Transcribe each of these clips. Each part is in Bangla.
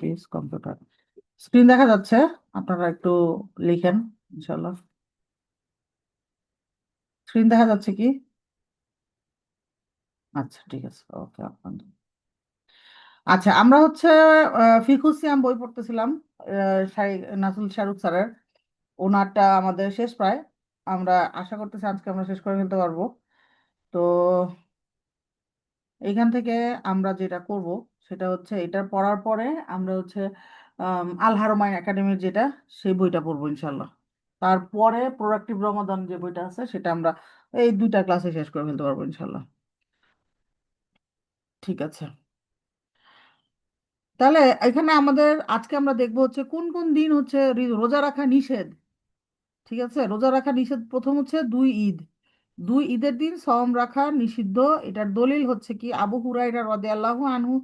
অফিস কম্পিউটার স্ক্রিন দেখা যাচ্ছে? আপনারা একটু লিখেন ইনশাল্লাহ। স্ক্রিন দেখা যাচ্ছে কি? আচ্ছা, ঠিক আছে, ওকে। আচ্ছা, আমরা হচ্ছে ফিকুর সিয়াম বই পড়তেছিলাম। নাসুল শাহরুখ স্যারের। ওনারটা আমাদের শেষ প্রায়। আমরা আশা করতেছি আজকে আমরা শেষ করে ফেলতে পারবো। তো এইখান থেকে আমরা যেটা করব সেটা হচ্ছে এটা পড়ার পরে আমরা হচ্ছে আল হারমাইন একাডেমির যেটা সেই বইটা পড়বো ইনশাল্লাহ। তারপরে প্রোডাক্টিভ রমাদান যে বইটা আছে সেটা আমরা এই দুইটা ক্লাসে শেষ করে ফেলতে পারবো ইনশাল্লাহ। ঠিক আছে। তাহলে এখানে আমাদের আজকে আমরা দেখবো হচ্ছে কোন কোন দিন হচ্ছে রোজা রাখা নিষেধ। ঠিক আছে, রোজা রাখা নিষেধ। প্রথম হচ্ছে দুই ঈদ। দুই ঈদের দিন সওম রাখা নিষিদ্ধ। এটার দলিল হচ্ছে কি আবু হুরায়রা রাদিয়াল্লাহু আনহু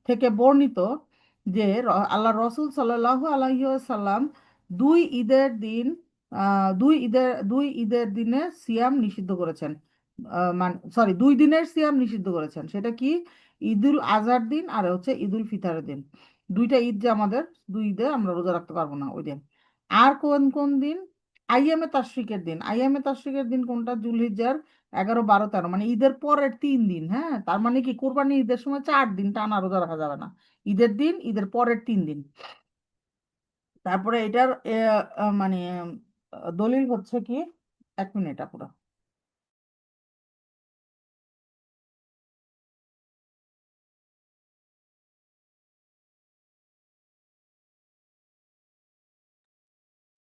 থেকে বর্ণিত যে আল্লাহ রসুল সাল্লাল্লাহু আলাইহি ওয়াসাল্লাম দুই ঈদের দিন দুই ঈদের দিনে সিয়াম নিষিদ্ধ করেছেন। মানে সরি, দুই দিনের সিয়াম নিষিদ্ধ করেছেন। সেটা কি? ঈদুল আজহার দিন আর হচ্ছে ঈদুল ফিতরের দিন। দুইটা ঈদ যে আমাদের, দুই ঈদে আমরা রোজা রাখতে পারবো না ওই দিন। আর কোন কোন দিন? আইয়ামে তাশরিকের দিন। আইয়ামে তাশরিকের দিন কোনটা? জুলহিজ্জার 11, 12, 13, মানে ঈদের পরের 3 দিন। হ্যাঁ, তার মানে কি কোরবানি ঈদের সময় 4 দিন টানা রোজা রাখা যাবে না। ঈদের দিন, ঈদের পরের 3 দিন। তারপরে এটার মানে দলিল হচ্ছে কি, 1 মিনিট আপুরা।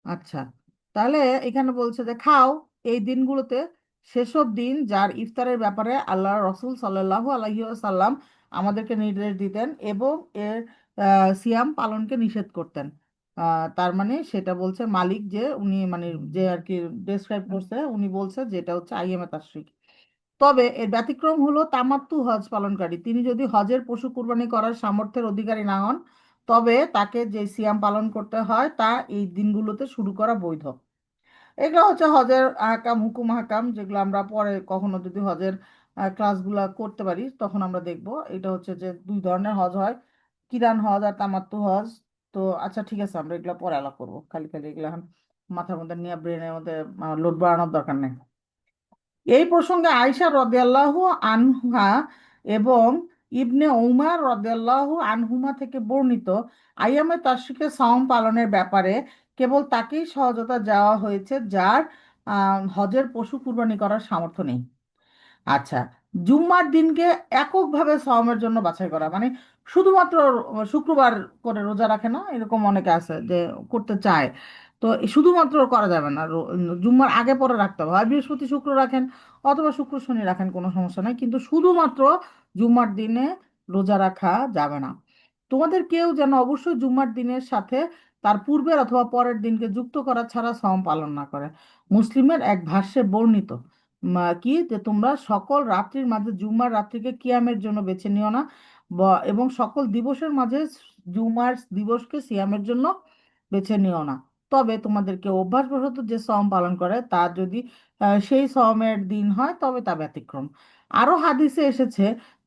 আচ্ছা, তাহলে এখানে বলছে যে খাও এই দিনগুলোতে, সেসব দিন যার ইফতারের ব্যাপারে আল্লাহ রসুল সাল্লাল্লাহু আলাইহি ওয়াসাল্লাম আমাদেরকে নির্দেশ দিতেন এবং এর সিয়াম পালনকে নিষেধ করতেন। তার মানে সেটা বলছে মালিক, যে উনি মানে যে আর কি ডেসক্রাইব করছে, উনি বলছে যে এটা হচ্ছে আইয়ামে তাশরিক। তবে এর ব্যতিক্রম হলো তামাত্তু হজ পালনকারী। তিনি যদি হজের পশু কুরবানি করার সামর্থ্যের অধিকারী না হন, তবে তাকে যে সিয়াম পালন করতে হয় তা এই দিনগুলোতে শুরু করা বৈধ। এগুলো হচ্ছে হজের আহকাম, হুকুম হাকাম, যেগুলো আমরা পরে কখনো যদি হজের ক্লাসগুলো করতে পারি তখন আমরা দেখব। এটা হচ্ছে যে দুই ধরনের হজ হয়, কিরান হজ আর তামাত্তু হজ। তো আচ্ছা, ঠিক আছে, আমরা এগুলো পরে আলাপ করবো। খালি খালি এগুলো এখন মাথার মধ্যে নিয়ে ব্রেনের মধ্যে লোড বাড়ানোর দরকার নেই। এই প্রসঙ্গে আয়েশা রাদিয়াল্লাহু আনহা এবং ইবনে উমার রাদিয়াল্লাহু আনহুমা থেকে বর্ণিত আইয়ামে তাশরিকে সাওম পালনের ব্যাপারে কেবল তাকেই সহজতা দেওয়া হয়েছে যার হজের পশু কুরবানি করার সামর্থ্য নেই। আচ্ছা, জুম্মার দিনকে এককভাবে সাওমের জন্য বাছাই করা, মানে শুধুমাত্র শুক্রবার করে রোজা রাখে না, এরকম অনেকে আছে যে করতে চায়। তো শুধুমাত্র করা যাবে না, জুম্মার আগে পরে রাখতে হবে। হয় বৃহস্পতি শুক্র রাখেন অথবা শুক্র শনি রাখেন, কোনো সমস্যা নাই, কিন্তু শুধুমাত্র জুম্মার দিনে রোজা রাখা যাবে না। তোমাদের কেউ যেন অবশ্যই জুম্মার দিনের সাথে তার পূর্বের অথবা পরের দিনকে যুক্ত করা ছাড়া সাওম পালন না করে। মুসলিমের এক ভাষ্যে বর্ণিত কি যে তোমরা সকল রাত্রির মাঝে জুমার রাত্রিকে কিয়ামের জন্য বেছে নিও না, এবং সকল দিবসের মাঝে জুমার দিবসকে সিয়ামের জন্য বেছে নিও না। তবে তোমাদেরকে অভ্যাসবশত যে সওম পালন করে তা যদি সেই সওমের দিন হয় তবে তা ব্যতিক্রম। আরো হাদিসে এসেছে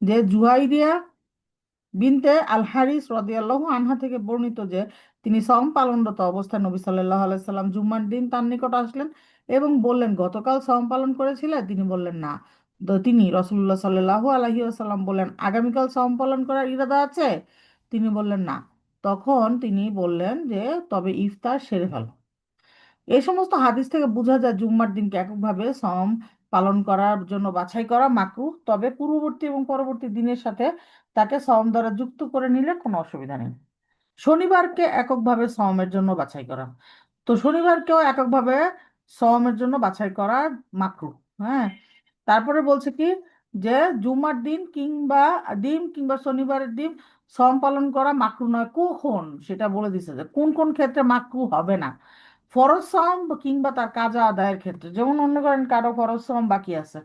যে জুহাইরিয়া বিনতে আল হারিস রাদিয়াল্লাহু আনহা থেকে বর্ণিত যে তিনি সম পালনরত অবস্থায় নবী সাল্লাল্লাহু আলাইহি সাল্লাম জুম্মার দিন তার নিকট আসলেন এবং বললেন, গতকাল সম পালন করেছিলে? তিনি বললেন, না। তো তিনি রাসূলুল্লাহ সাল্লাল্লাহু আলাইহি ওয়াসাল্লাম বললেন, আগামীকাল সম পালন করার ইরাদা আছে? তিনি বললেন, না। তখন তিনি বললেন যে তবে ইফতার সেরে ফেলো। এই সমস্ত হাদিস থেকে বোঝা যায় জুম্মার দিনকে এককভাবে সম পালন করার জন্য বাছাই করা মাকরুহ, তবে পূর্ববর্তী এবং পরবর্তী দিনের সাথে তাকে সওম দ্বারা যুক্ত করে নিলে কোনো অসুবিধা নেই। শনিবারকে এককভাবে সওমের জন্য বাছাই করা, তো শনিবারকেও এককভাবে সওমের জন্য বাছাই করা মাকরুহ। হ্যাঁ, তারপরে বলছে কি যে জুমার দিন কিংবা ডিম কিংবা শনিবারের দিন সম পালন করা মাকরু নয়। কখন সেটা বলে দিছে যে কোন কোন ক্ষেত্রে মাকরু হবে না। ফরজ সম কিংবা তার কাজা আদায়ের ক্ষেত্রে, যেমন মনে করেন কারো ফরজ সম বাকি আছে,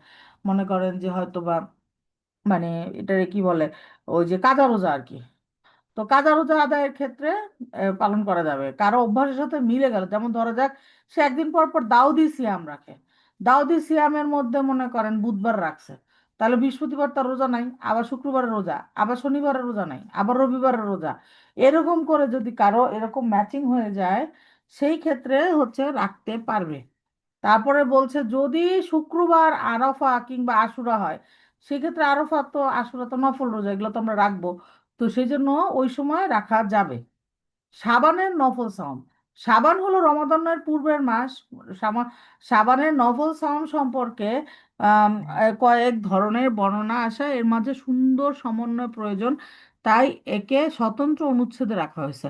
মনে করেন যে হয়তো বা মানে এটারে কি বলে, ওই যে কাজা রোজা আর কি। তো কাজা রোজা আদায়ের ক্ষেত্রে পালন করা যাবে। কারো অভ্যাসের সাথে মিলে গেল, যেমন ধরা যাক সে একদিন পর পর দাউদি সিয়াম রাখে। দাউদি সিয়ামের মধ্যে মনে করেন বুধবার রাখছে, তাহলে বৃহস্পতিবার তার রোজা নাই, আবার শুক্রবারের রোজা, আবার শনিবারের রোজা নাই, আবার রবিবারের রোজা, এরকম করে যদি কারো এরকম ম্যাচিং হয়ে যায়, সেই ক্ষেত্রে হচ্ছে রাখতে পারবে। তারপরে বলছে যদি শুক্রবার আরাফা কিংবা আশুরা হয়, সেক্ষেত্রে আরাফা তো আশুরা তো নফল রোজা, এগুলো তো আমরা রাখবো, তো সেই জন্য ওই সময় রাখা যাবে। শাবানের নফল সাওম, শাবান হলো রমাদানের পূর্বের মাস। শামা- শাবানের নফল সাওম সম্পর্কে আম, কয়েক ধরনের বর্ণনা আসে, এর মাঝে সুন্দর সমন্বয় প্রয়োজন, তাই একে স্বতন্ত্র অনুচ্ছেদে রাখা হয়েছে।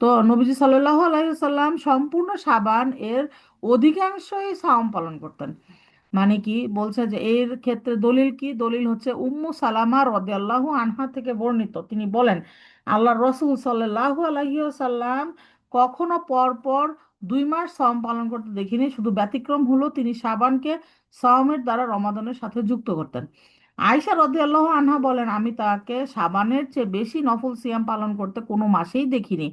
তো নবীজি সাল্লাল্লাহু আলাইহি সাল্লাম সম্পূর্ণ শাবান এর অধিকাংশই সাওম পালন করতেন। মানে কি বলছে যে এর ক্ষেত্রে দলিল কি? দলিল হচ্ছে উম্মু সালামা রাদিয়াল্লাহু আনহা থেকে বর্ণিত, তিনি বলেন আল্লাহ রসুল সাল্লাল্লাহু আলাইহি সাল্লাম কখনো পর পর 2 মাস সাওম পালন করতে দেখিনি, শুধু ব্যতিক্রম হলো তিনি শাবানকে সাওমের দ্বারা রমাদানের সাথে যুক্ত করতেন। আয়েশা রাদিয়াল্লাহু আনহা বলেন আমি তাকে শাবানের চেয়ে বেশি নফল সিয়াম পালন করতে কোনো মাসেই দেখিনি।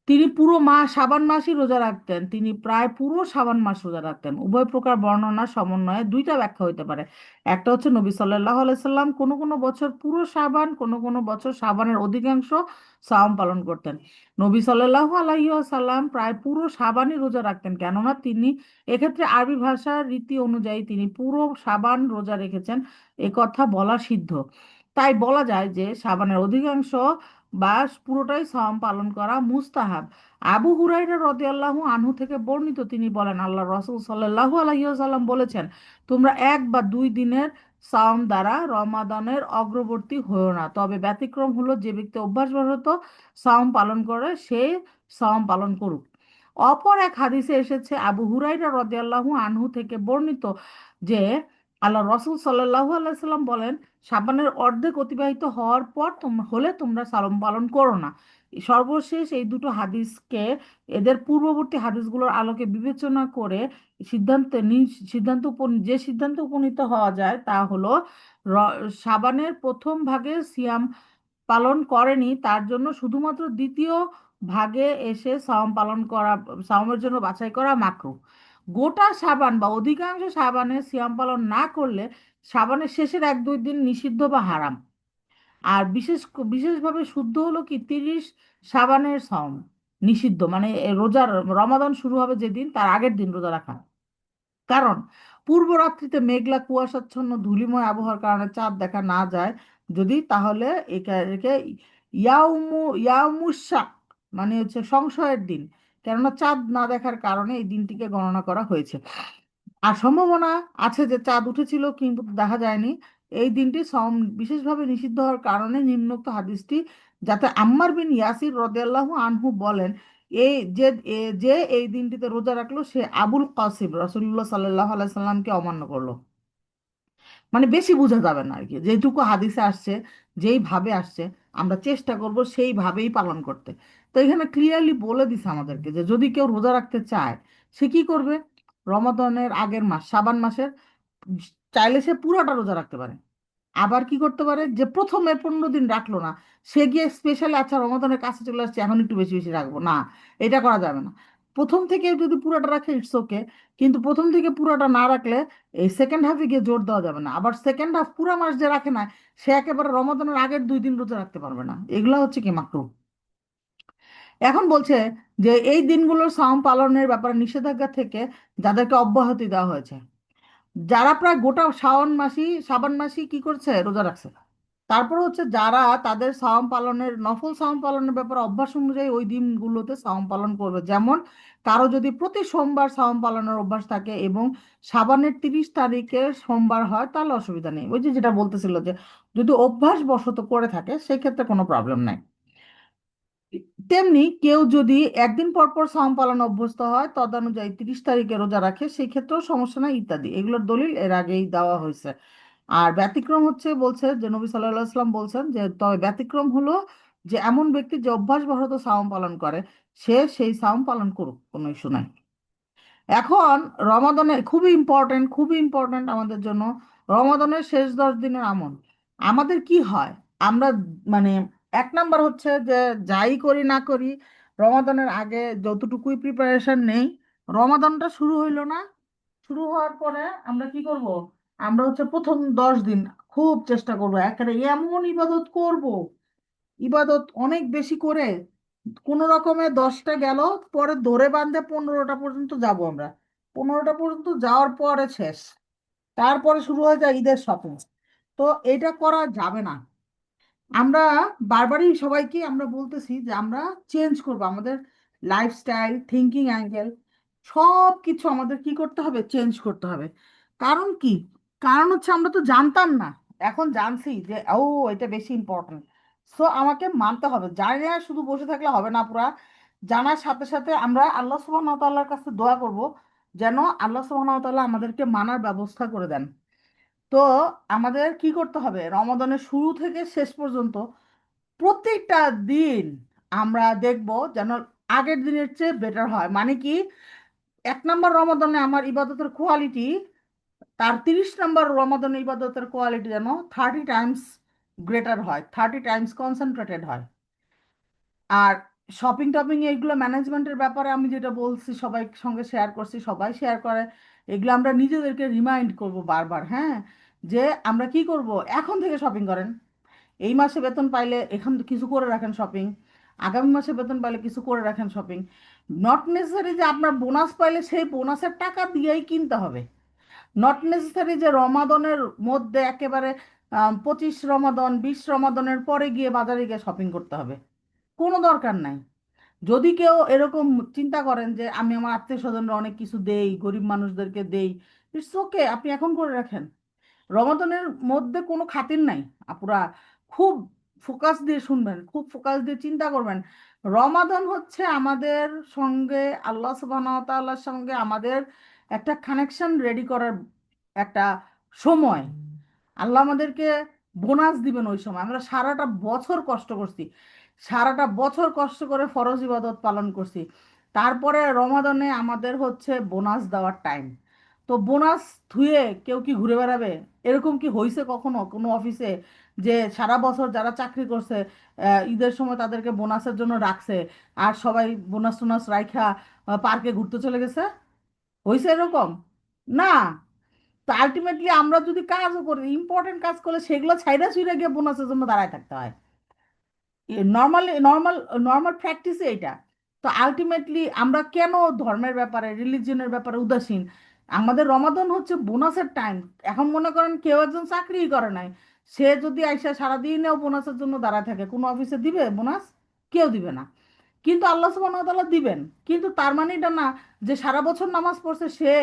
তিনি পুরো মাস শাবান মাসই রোজা রাখতেন, তিনি প্রায় পুরো শাবান মাস রোজা রাখতেন। উভয় প্রকার বর্ণনার সমন্বয়ে দুইটা ব্যাখ্যা হইতে পারে। একটা হচ্ছে নবী সাল্লাল্লাহু আলাইহি সাল্লাম কোনো কোনো বছর পুরো শাবান, কোনো কোনো বছর শাবানের অধিকাংশ সাওম পালন করতেন। নবী সাল্লাল্লাহু আলাইহি সাল্লাম প্রায় পুরো শাবানই রোজা রাখতেন, কেননা তিনি এক্ষেত্রে আরবি ভাষার রীতি অনুযায়ী তিনি পুরো শাবান রোজা রেখেছেন, এ কথা বলা সিদ্ধ। তাই বলা যায় যে শাবানের অধিকাংশ বা পুরোটাই সাওম পালন করা মুস্তাহাব। আবু হুরাইরা রাদিয়াল্লাহু আনহু থেকে বর্ণিত, তিনি বলেন আল্লাহ রাসূল সাল্লাল্লাহু আলাইহি ওয়াসাল্লাম বলেছেন তোমরা 1 বা 2 দিনের সাওম দ্বারা রমাদানের অগ্রবর্তী হয়েও না, তবে ব্যতিক্রম হলো যে ব্যক্তি অভ্যাসবশত সাওম পালন করে সে সাওম পালন করুক। অপর এক হাদিসে এসেছে আবু হুরাইরা রাদিয়াল্লাহু আনহু থেকে বর্ণিত যে আল্লাহ রসুল সাল্লাল্লাহু আলাইহি সাল্লাম বলেন শাবানের অর্ধেক অতিবাহিত হওয়ার পর তোমরা সাওম পালন করো না। সর্বশেষ এই দুটো হাদিসকে এদের পূর্ববর্তী হাদিসগুলোর আলোকে বিবেচনা করে সিদ্ধান্তে যে সিদ্ধান্তে উপনীত হওয়া যায় তা হলো শাবানের প্রথম ভাগে সিয়াম পালন করেনি তার জন্য শুধুমাত্র দ্বিতীয় ভাগে এসে সাওমের জন্য বাছাই করা মাকরুহ। গোটা সাবান বা অধিকাংশ সাবানে সিয়াম পালন না করলে সাবানের শেষের 1-2 দিন নিষিদ্ধ বা হারাম। আর বিশেষভাবে শুদ্ধ হলো কি 30 সাবানের সাওম নিষিদ্ধ, মানে রোজার রমাদান শুরু হবে যেদিন তার আগের দিন রোজা রাখা। কারণ পূর্বরাত্রিতে মেঘলা কুয়াশাচ্ছন্ন ধূলিময় আবহাওয়ার কারণে চাঁদ দেখা না যায় যদি, তাহলে একে ইয়ামুশাক মানে হচ্ছে সংশয়ের দিন, কেননা চাঁদ না দেখার কারণে এই দিনটিকে গণনা করা হয়েছে। আর সম্ভাবনা আছে যে চাঁদ উঠেছিল কিন্তু দেখা যায়নি, এই দিনটি বিশেষভাবে নিষিদ্ধ হওয়ার কারণে নিম্নোক্ত হাদিসটি, যাতে আম্মার বিন ইয়াসির রাদিয়াল্লাহু আনহু বলেন এই যে যে এই দিনটিতে রোজা রাখলো সে আবুল কাসিম রাসূলুল্লাহ সাল্লাল্লাহু আলাইহি সাল্লামকে অমান্য করলো। মানে বেশি বোঝা যাবে না আর কি, যেটুকু হাদিসে আসছে যেইভাবে আসছে আমরা চেষ্টা করব সেইভাবেই পালন করতে। তো এখানে ক্লিয়ারলি বলে দিছে আমাদেরকে যে যদি কেউ রোজা রাখতে চায় সে কি করবে, রমাদানের আগের মাস শাবান মাসের চাইলে সে পুরোটা রোজা রাখতে পারে। আবার কি করতে পারে যে প্রথমে 15 দিন রাখলো না, সে গিয়ে স্পেশালি আচ্ছা রমাদানের কাছে চলে আসছে এখন একটু বেশি বেশি রাখবো না, এটা করা যাবে না। প্রথম থেকে যদি পুরোটা রাখে ইটস ওকে, কিন্তু প্রথম থেকে পুরোটা না রাখলে এই সেকেন্ড হাফে গিয়ে জোর দেওয়া যাবে না। আবার সেকেন্ড হাফ পুরো মাস যে রাখে না সে একেবারে রমাদানের আগের 2 দিন রোজা রাখতে পারবে না, এগুলা হচ্ছে কি মাকরুহ। এখন বলছে যে এই দিনগুলোর সাওম পালনের ব্যাপারে নিষেধাজ্ঞা থেকে যাদেরকে অব্যাহতি দেওয়া হয়েছে, যারা প্রায় গোটা সাবান মাসি কি করছে রোজা রাখছে। তারপর হচ্ছে যারা তাদের নফল সাওম পালনের ব্যাপারে অভ্যাস অনুযায়ী ওই দিনগুলোতে সাওম পালন করবে, যেমন কারো যদি প্রতি সোমবার সাওম পালনের অভ্যাস থাকে এবং সাবানের 30 তারিখে সোমবার হয় তাহলে অসুবিধা নেই, ওই যে যেটা বলতেছিল যে যদি অভ্যাস বশত করে থাকে সেক্ষেত্রে কোনো প্রবলেম নাই। তেমনি কেউ যদি একদিন পর পর সাওম পালন অভ্যস্ত হয় তদানুযায়ী 30 তারিখে রোজা রাখে সেই ক্ষেত্রেও সমস্যা নাই ইত্যাদি, এগুলোর দলিল এর আগেই দেওয়া হয়েছে। আর ব্যতিক্রম হচ্ছে বলছে যে নবী সাল্লাল্লাহু আলাইহি ওয়াসাল্লাম বলছেন যে তবে ব্যতিক্রম হলো যে এমন ব্যক্তি যে অভ্যাসবশত সাওম পালন করে সে সেই সাওম পালন করুক, কোনো ইস্যু নাই। এখন রমাদানে খুবই ইম্পর্টেন্ট আমাদের জন্য রমাদানের শেষ 10 দিনের আমল আমাদের কি হয়। আমরা মানে 1 নাম্বার হচ্ছে যে যাই করি না করি রমাদানের আগে যতটুকুই প্রিপারেশন নেই, রমাদানটা শুরু হইলো না, শুরু হওয়ার পরে আমরা কি করব, আমরা হচ্ছে প্রথম 10 দিন খুব চেষ্টা করবো একেবারে এমন ইবাদত করব, ইবাদত অনেক বেশি করে কোনো রকমে 10টা গেল, পরে ধরে বাঁধে 15টা পর্যন্ত যাব আমরা। 15টা পর্যন্ত যাওয়ার পরে শেষ, তারপরে শুরু হয়ে যায় ঈদের শপিং। তো এটা করা যাবে না। আমরা বারবারই সবাইকে আমরা বলতেছি যে আমরা চেঞ্জ করব আমাদের লাইফস্টাইল, থিঙ্কিং অ্যাঙ্গেল, সব কিছু আমাদের কি করতে হবে, চেঞ্জ করতে হবে। কারণ কি? কারণ হচ্ছে আমরা তো জানতাম না, এখন জানছি যে ও এটা বেশি ইম্পর্টেন্ট। সো আমাকে মানতে হবে, জানি না শুধু বসে থাকলে হবে না, পুরা জানার সাথে সাথে আমরা আল্লাহ সুবহানাহু ওয়া তাআলার কাছে দোয়া করব যেন আল্লাহ সুবহানাহু ওয়া তাআলা আমাদেরকে মানার ব্যবস্থা করে দেন। তো আমাদের কি করতে হবে, রমাদানের শুরু থেকে শেষ পর্যন্ত প্রত্যেকটা দিন আমরা দেখব যেন আগের দিনের চেয়ে বেটার হয়। মানে কি, 1 নম্বর রমাদানে আমার ইবাদতের কোয়ালিটি তার 30 নম্বর রমাদানে ইবাদতের কোয়ালিটি যেন 30 টাইমস গ্রেটার হয়, 30 টাইমস কনসেন্ট্রেটেড হয়। আর শপিং টপিং এগুলো ম্যানেজমেন্টের ব্যাপারে আমি যেটা বলছি সবাই সঙ্গে শেয়ার করছি, সবাই শেয়ার করে, এগুলো আমরা নিজেদেরকে রিমাইন্ড করব বারবার, হ্যাঁ, যে আমরা কি করব, এখন থেকে শপিং করেন। এই মাসে বেতন পাইলে এখন কিছু করে রাখেন শপিং, আগামী মাসে বেতন পাইলে কিছু করে রাখেন শপিং। নট নেসেসারি যে আপনার বোনাস পাইলে সেই বোনাসের টাকা দিয়েই কিনতে হবে। নট নেসেসারি যে রমাদনের মধ্যে একেবারে 25 রমাদন 20 রমাদনের পরে গিয়ে বাজারে গিয়ে শপিং করতে হবে, কোনো দরকার নাই। যদি কেউ এরকম চিন্তা করেন যে আমি আমার আত্মীয় স্বজনরা অনেক কিছু দেই, গরিব মানুষদেরকে দেই, ইটস ওকে, আপনি এখন করে রাখেন। রমাদানের মধ্যে কোনো খাতির নাই আপুরা, খুব ফোকাস দিয়ে শুনবেন, খুব ফোকাস দিয়ে চিন্তা করবেন। রমাদান হচ্ছে আমাদের সঙ্গে আল্লাহ সুবহানাহু ওয়া তাআলার সঙ্গে আমাদের একটা কানেকশন রেডি করার একটা সময়। আল্লাহ আমাদেরকে বোনাস দিবেন ওই সময়। আমরা সারাটা বছর কষ্ট করছি, সারাটা বছর কষ্ট করে ফরজ ইবাদত পালন করছি, তারপরে রমাদানে আমাদের হচ্ছে বোনাস দেওয়ার টাইম। তো বোনাস ধুয়ে কেউ কি ঘুরে বেড়াবে? এরকম কি হয়েছে কখনো কোনো অফিসে যে সারা বছর যারা চাকরি করছে ঈদের সময় তাদেরকে বোনাসের জন্য রাখছে, আর সবাই বোনাস টোনাস রাইখা পার্কে ঘুরতে চলে গেছে? হয়েছে এরকম? না। তো আলটিমেটলি আমরা যদি কাজও করি, ইম্পর্টেন্ট কাজ করলে সেগুলো ছাইড়া ছুঁড়ে গিয়ে বোনাসের জন্য দাঁড়ায় থাকতে হয়। নর্মাল নর্মাল নর্মাল প্র্যাকটিসে এটা। তো আলটিমেটলি আমরা কেন ধর্মের ব্যাপারে, রিলিজিয়নের ব্যাপারে উদাসীন? আমাদের রমাদান হচ্ছে বোনাসের টাইম। এখন মনে করেন কেউ একজন চাকরিই করে নাই, সে যদি আইসা সারাদিনেও বোনাসের জন্য দাঁড়ায় থাকে, কোনো অফিসে দিবে বোনাস? কেউ দিবে না। কিন্তু আল্লাহ সুবহানাহু ওয়া তাআলা দিবেন। কিন্তু তার মানে এটা না যে সারা বছর নামাজ পড়ছে সে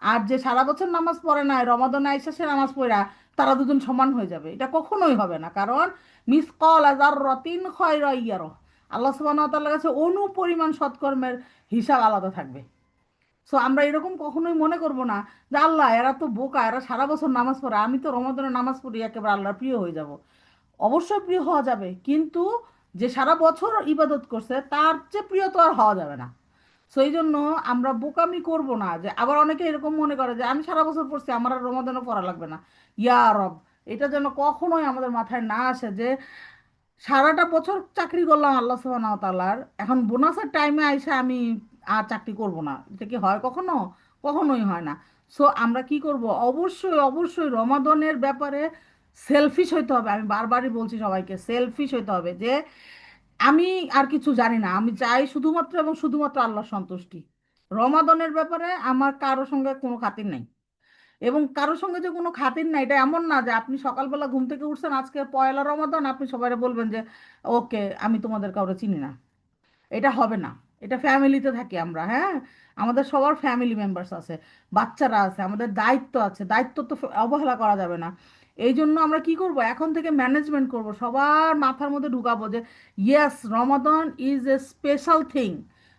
আর যে সারা বছর নামাজ পড়ে নাই রমাদানে আইসা সে নামাজ পড়া তারা দুজন সমান হয়ে যাবে, এটা কখনোই হবে না। কারণ মিসকাল যাররাতিন খায়রা ইয়ারা, আল্লাহ সুবহানাহু ওয়া তাআলার কাছে অনু পরিমাণ সৎকর্মের হিসাব আলাদা থাকবে। সো আমরা এরকম কখনোই মনে করব না যে আল্লাহ এরা তো বোকা, এরা সারা বছর নামাজ পড়ে, আমি তো রমাদানে নামাজ পড়ি একেবারে আল্লাহর প্রিয় হয়ে যাব। অবশ্যই প্রিয় হওয়া যাবে, কিন্তু যে সারা বছর ইবাদত করছে তার চেয়ে প্রিয় তো আর হওয়া যাবে না। সেই জন্য আমরা বোকামি করব না। যে আবার অনেকে এরকম মনে করে যে আমি সারা বছর পড়ছি আমার আর রমাদানও পড়া লাগবে না। ইয়া রব, এটা যেন কখনোই আমাদের মাথায় না আসে যে সারাটা বছর চাকরি করলাম আল্লাহ সুবহানাহু ওয়া তাআলার, এখন বোনাসের টাইমে আইসা আমি আর চাকরি করব না, এটা কি হয় কখনো? কখনোই হয় না। সো আমরা কি করব, অবশ্যই অবশ্যই রমাদানের ব্যাপারে সেলফিশ হইতে হবে। আমি বারবারই বলছি সবাইকে, সেলফিশ হইতে হবে যে আমি আর কিছু জানি না, আমি চাই শুধুমাত্র এবং শুধুমাত্র আল্লাহর সন্তুষ্টি। রমাদানের ব্যাপারে আমার কারোর সঙ্গে কোনো খাতির নাই। এবং কারোর সঙ্গে যে কোনো খাতির নাই এটা এমন না যে আপনি সকালবেলা ঘুম থেকে উঠছেন আজকে পয়লা রমাদান আপনি সবাই বলবেন যে ওকে আমি তোমাদের কাউরে চিনি না। এটা হবে না। এটা ফ্যামিলিতে থাকি আমরা, হ্যাঁ, আমাদের সবার ফ্যামিলি মেম্বার্স আছে, বাচ্চারা আছে, আমাদের দায়িত্ব আছে, দায়িত্ব তো অবহেলা করা যাবে না। এই জন্য আমরা কি করব, এখন থেকে ম্যানেজমেন্ট করব, সবার মাথার মধ্যে ঢুকাবো যে yes Ramadan is a special thing.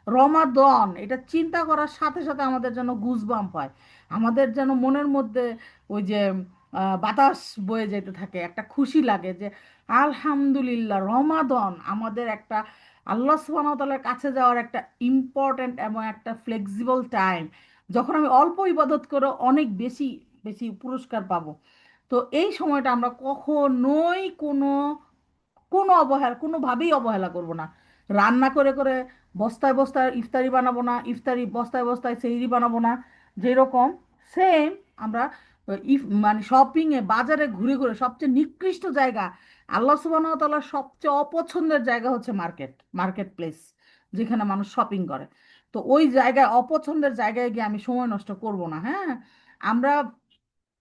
Ramadan এটা চিন্তা করার সাথে সাথে আমাদের যেন গুজবাম্প হয়, আমাদের যেন মনের মধ্যে ওই যে বাতাস বয়ে যেতে থাকে, একটা খুশি লাগে যে আলহামদুলিল্লাহ রমাদান আমাদের একটা আল্লাহ সুবহানাহু ওয়া তাআলার কাছে যাওয়ার একটা ইম্পর্ট্যান্ট এবং একটা ফ্লেক্সিবল টাইম, যখন আমি অল্প ইবাদত করে অনেক বেশি বেশি পুরস্কার পাবো। তো এই সময়টা আমরা কখনোই কোনো কোনো অবহেলা, কোনোভাবেই অবহেলা করব না। রান্না করে করে বস্তায় বস্তায় ইফতারি বানাবো না, ইফতারি বস্তায় বস্তায় সেহরি বানাবো না। যেরকম সেম আমরা মানে শপিং এ বাজারে ঘুরে ঘুরে সবচেয়ে নিকৃষ্ট জায়গা, আল্লাহ সুবহানাহু ওয়া তাআলার সবচেয়ে অপছন্দের জায়গা হচ্ছে মার্কেট প্লেস, যেখানে মানুষ শপিং করে। তো ওই জায়গায়, অপছন্দের জায়গায় গিয়ে আমি সময় নষ্ট করব না। হ্যাঁ, আমরা,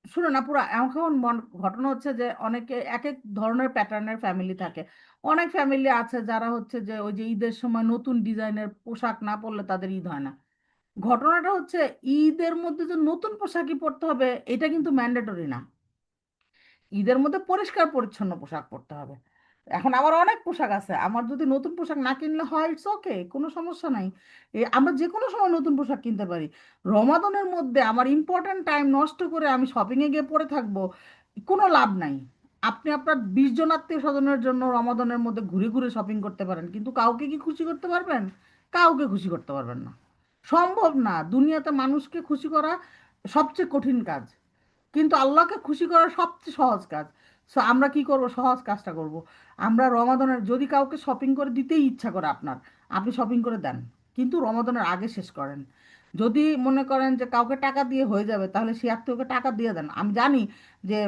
শুনো না, পুরো এখন ঘটনা হচ্ছে যে অনেকে এক এক ধরনের প্যাটার্নের ফ্যামিলি থাকে। অনেক ফ্যামিলি আছে যারা হচ্ছে যে ওই যে ঈদের সময় নতুন ডিজাইনের পোশাক না পরলে তাদের ঈদ হয় না। ঘটনাটা হচ্ছে, ঈদের মধ্যে যে নতুন পোশাকই পরতে হবে এটা কিন্তু ম্যান্ডেটরি না। ঈদের মধ্যে পরিষ্কার পরিচ্ছন্ন পোশাক পরতে হবে। এখন আমার অনেক পোশাক আছে, আমার যদি নতুন পোশাক না কিনলে হয়, ইটস ওকে, কোনো সমস্যা নাই। আমরা যে কোনো সময় নতুন পোশাক কিনতে পারি। রমাদানের মধ্যে আমার ইম্পর্ট্যান্ট টাইম নষ্ট করে আমি শপিংয়ে গিয়ে পরে থাকবো, কোনো লাভ নাই। আপনি আপনার 20 জন আত্মীয় স্বজনের জন্য রমাদানের মধ্যে ঘুরে ঘুরে শপিং করতে পারেন, কিন্তু কাউকে কি খুশি করতে পারবেন? কাউকে খুশি করতে পারবেন না। সম্ভব না। দুনিয়াতে মানুষকে খুশি করা সবচেয়ে কঠিন কাজ, কিন্তু আল্লাহকে খুশি করা সবচেয়ে সহজ কাজ। সো আমরা কি করব? সহজ কাজটা করব। আমরা রমাদানের, যদি কাউকে শপিং করে দিতেই ইচ্ছা করে আপনার, আপনি শপিং করে দেন, কিন্তু রমাদানের আগে শেষ করেন। যদি মনে করেন যে কাউকে টাকা দিয়ে হয়ে যাবে, তাহলে সে আত্মীয়কে টাকা দিয়ে দেন। আমি জানি যে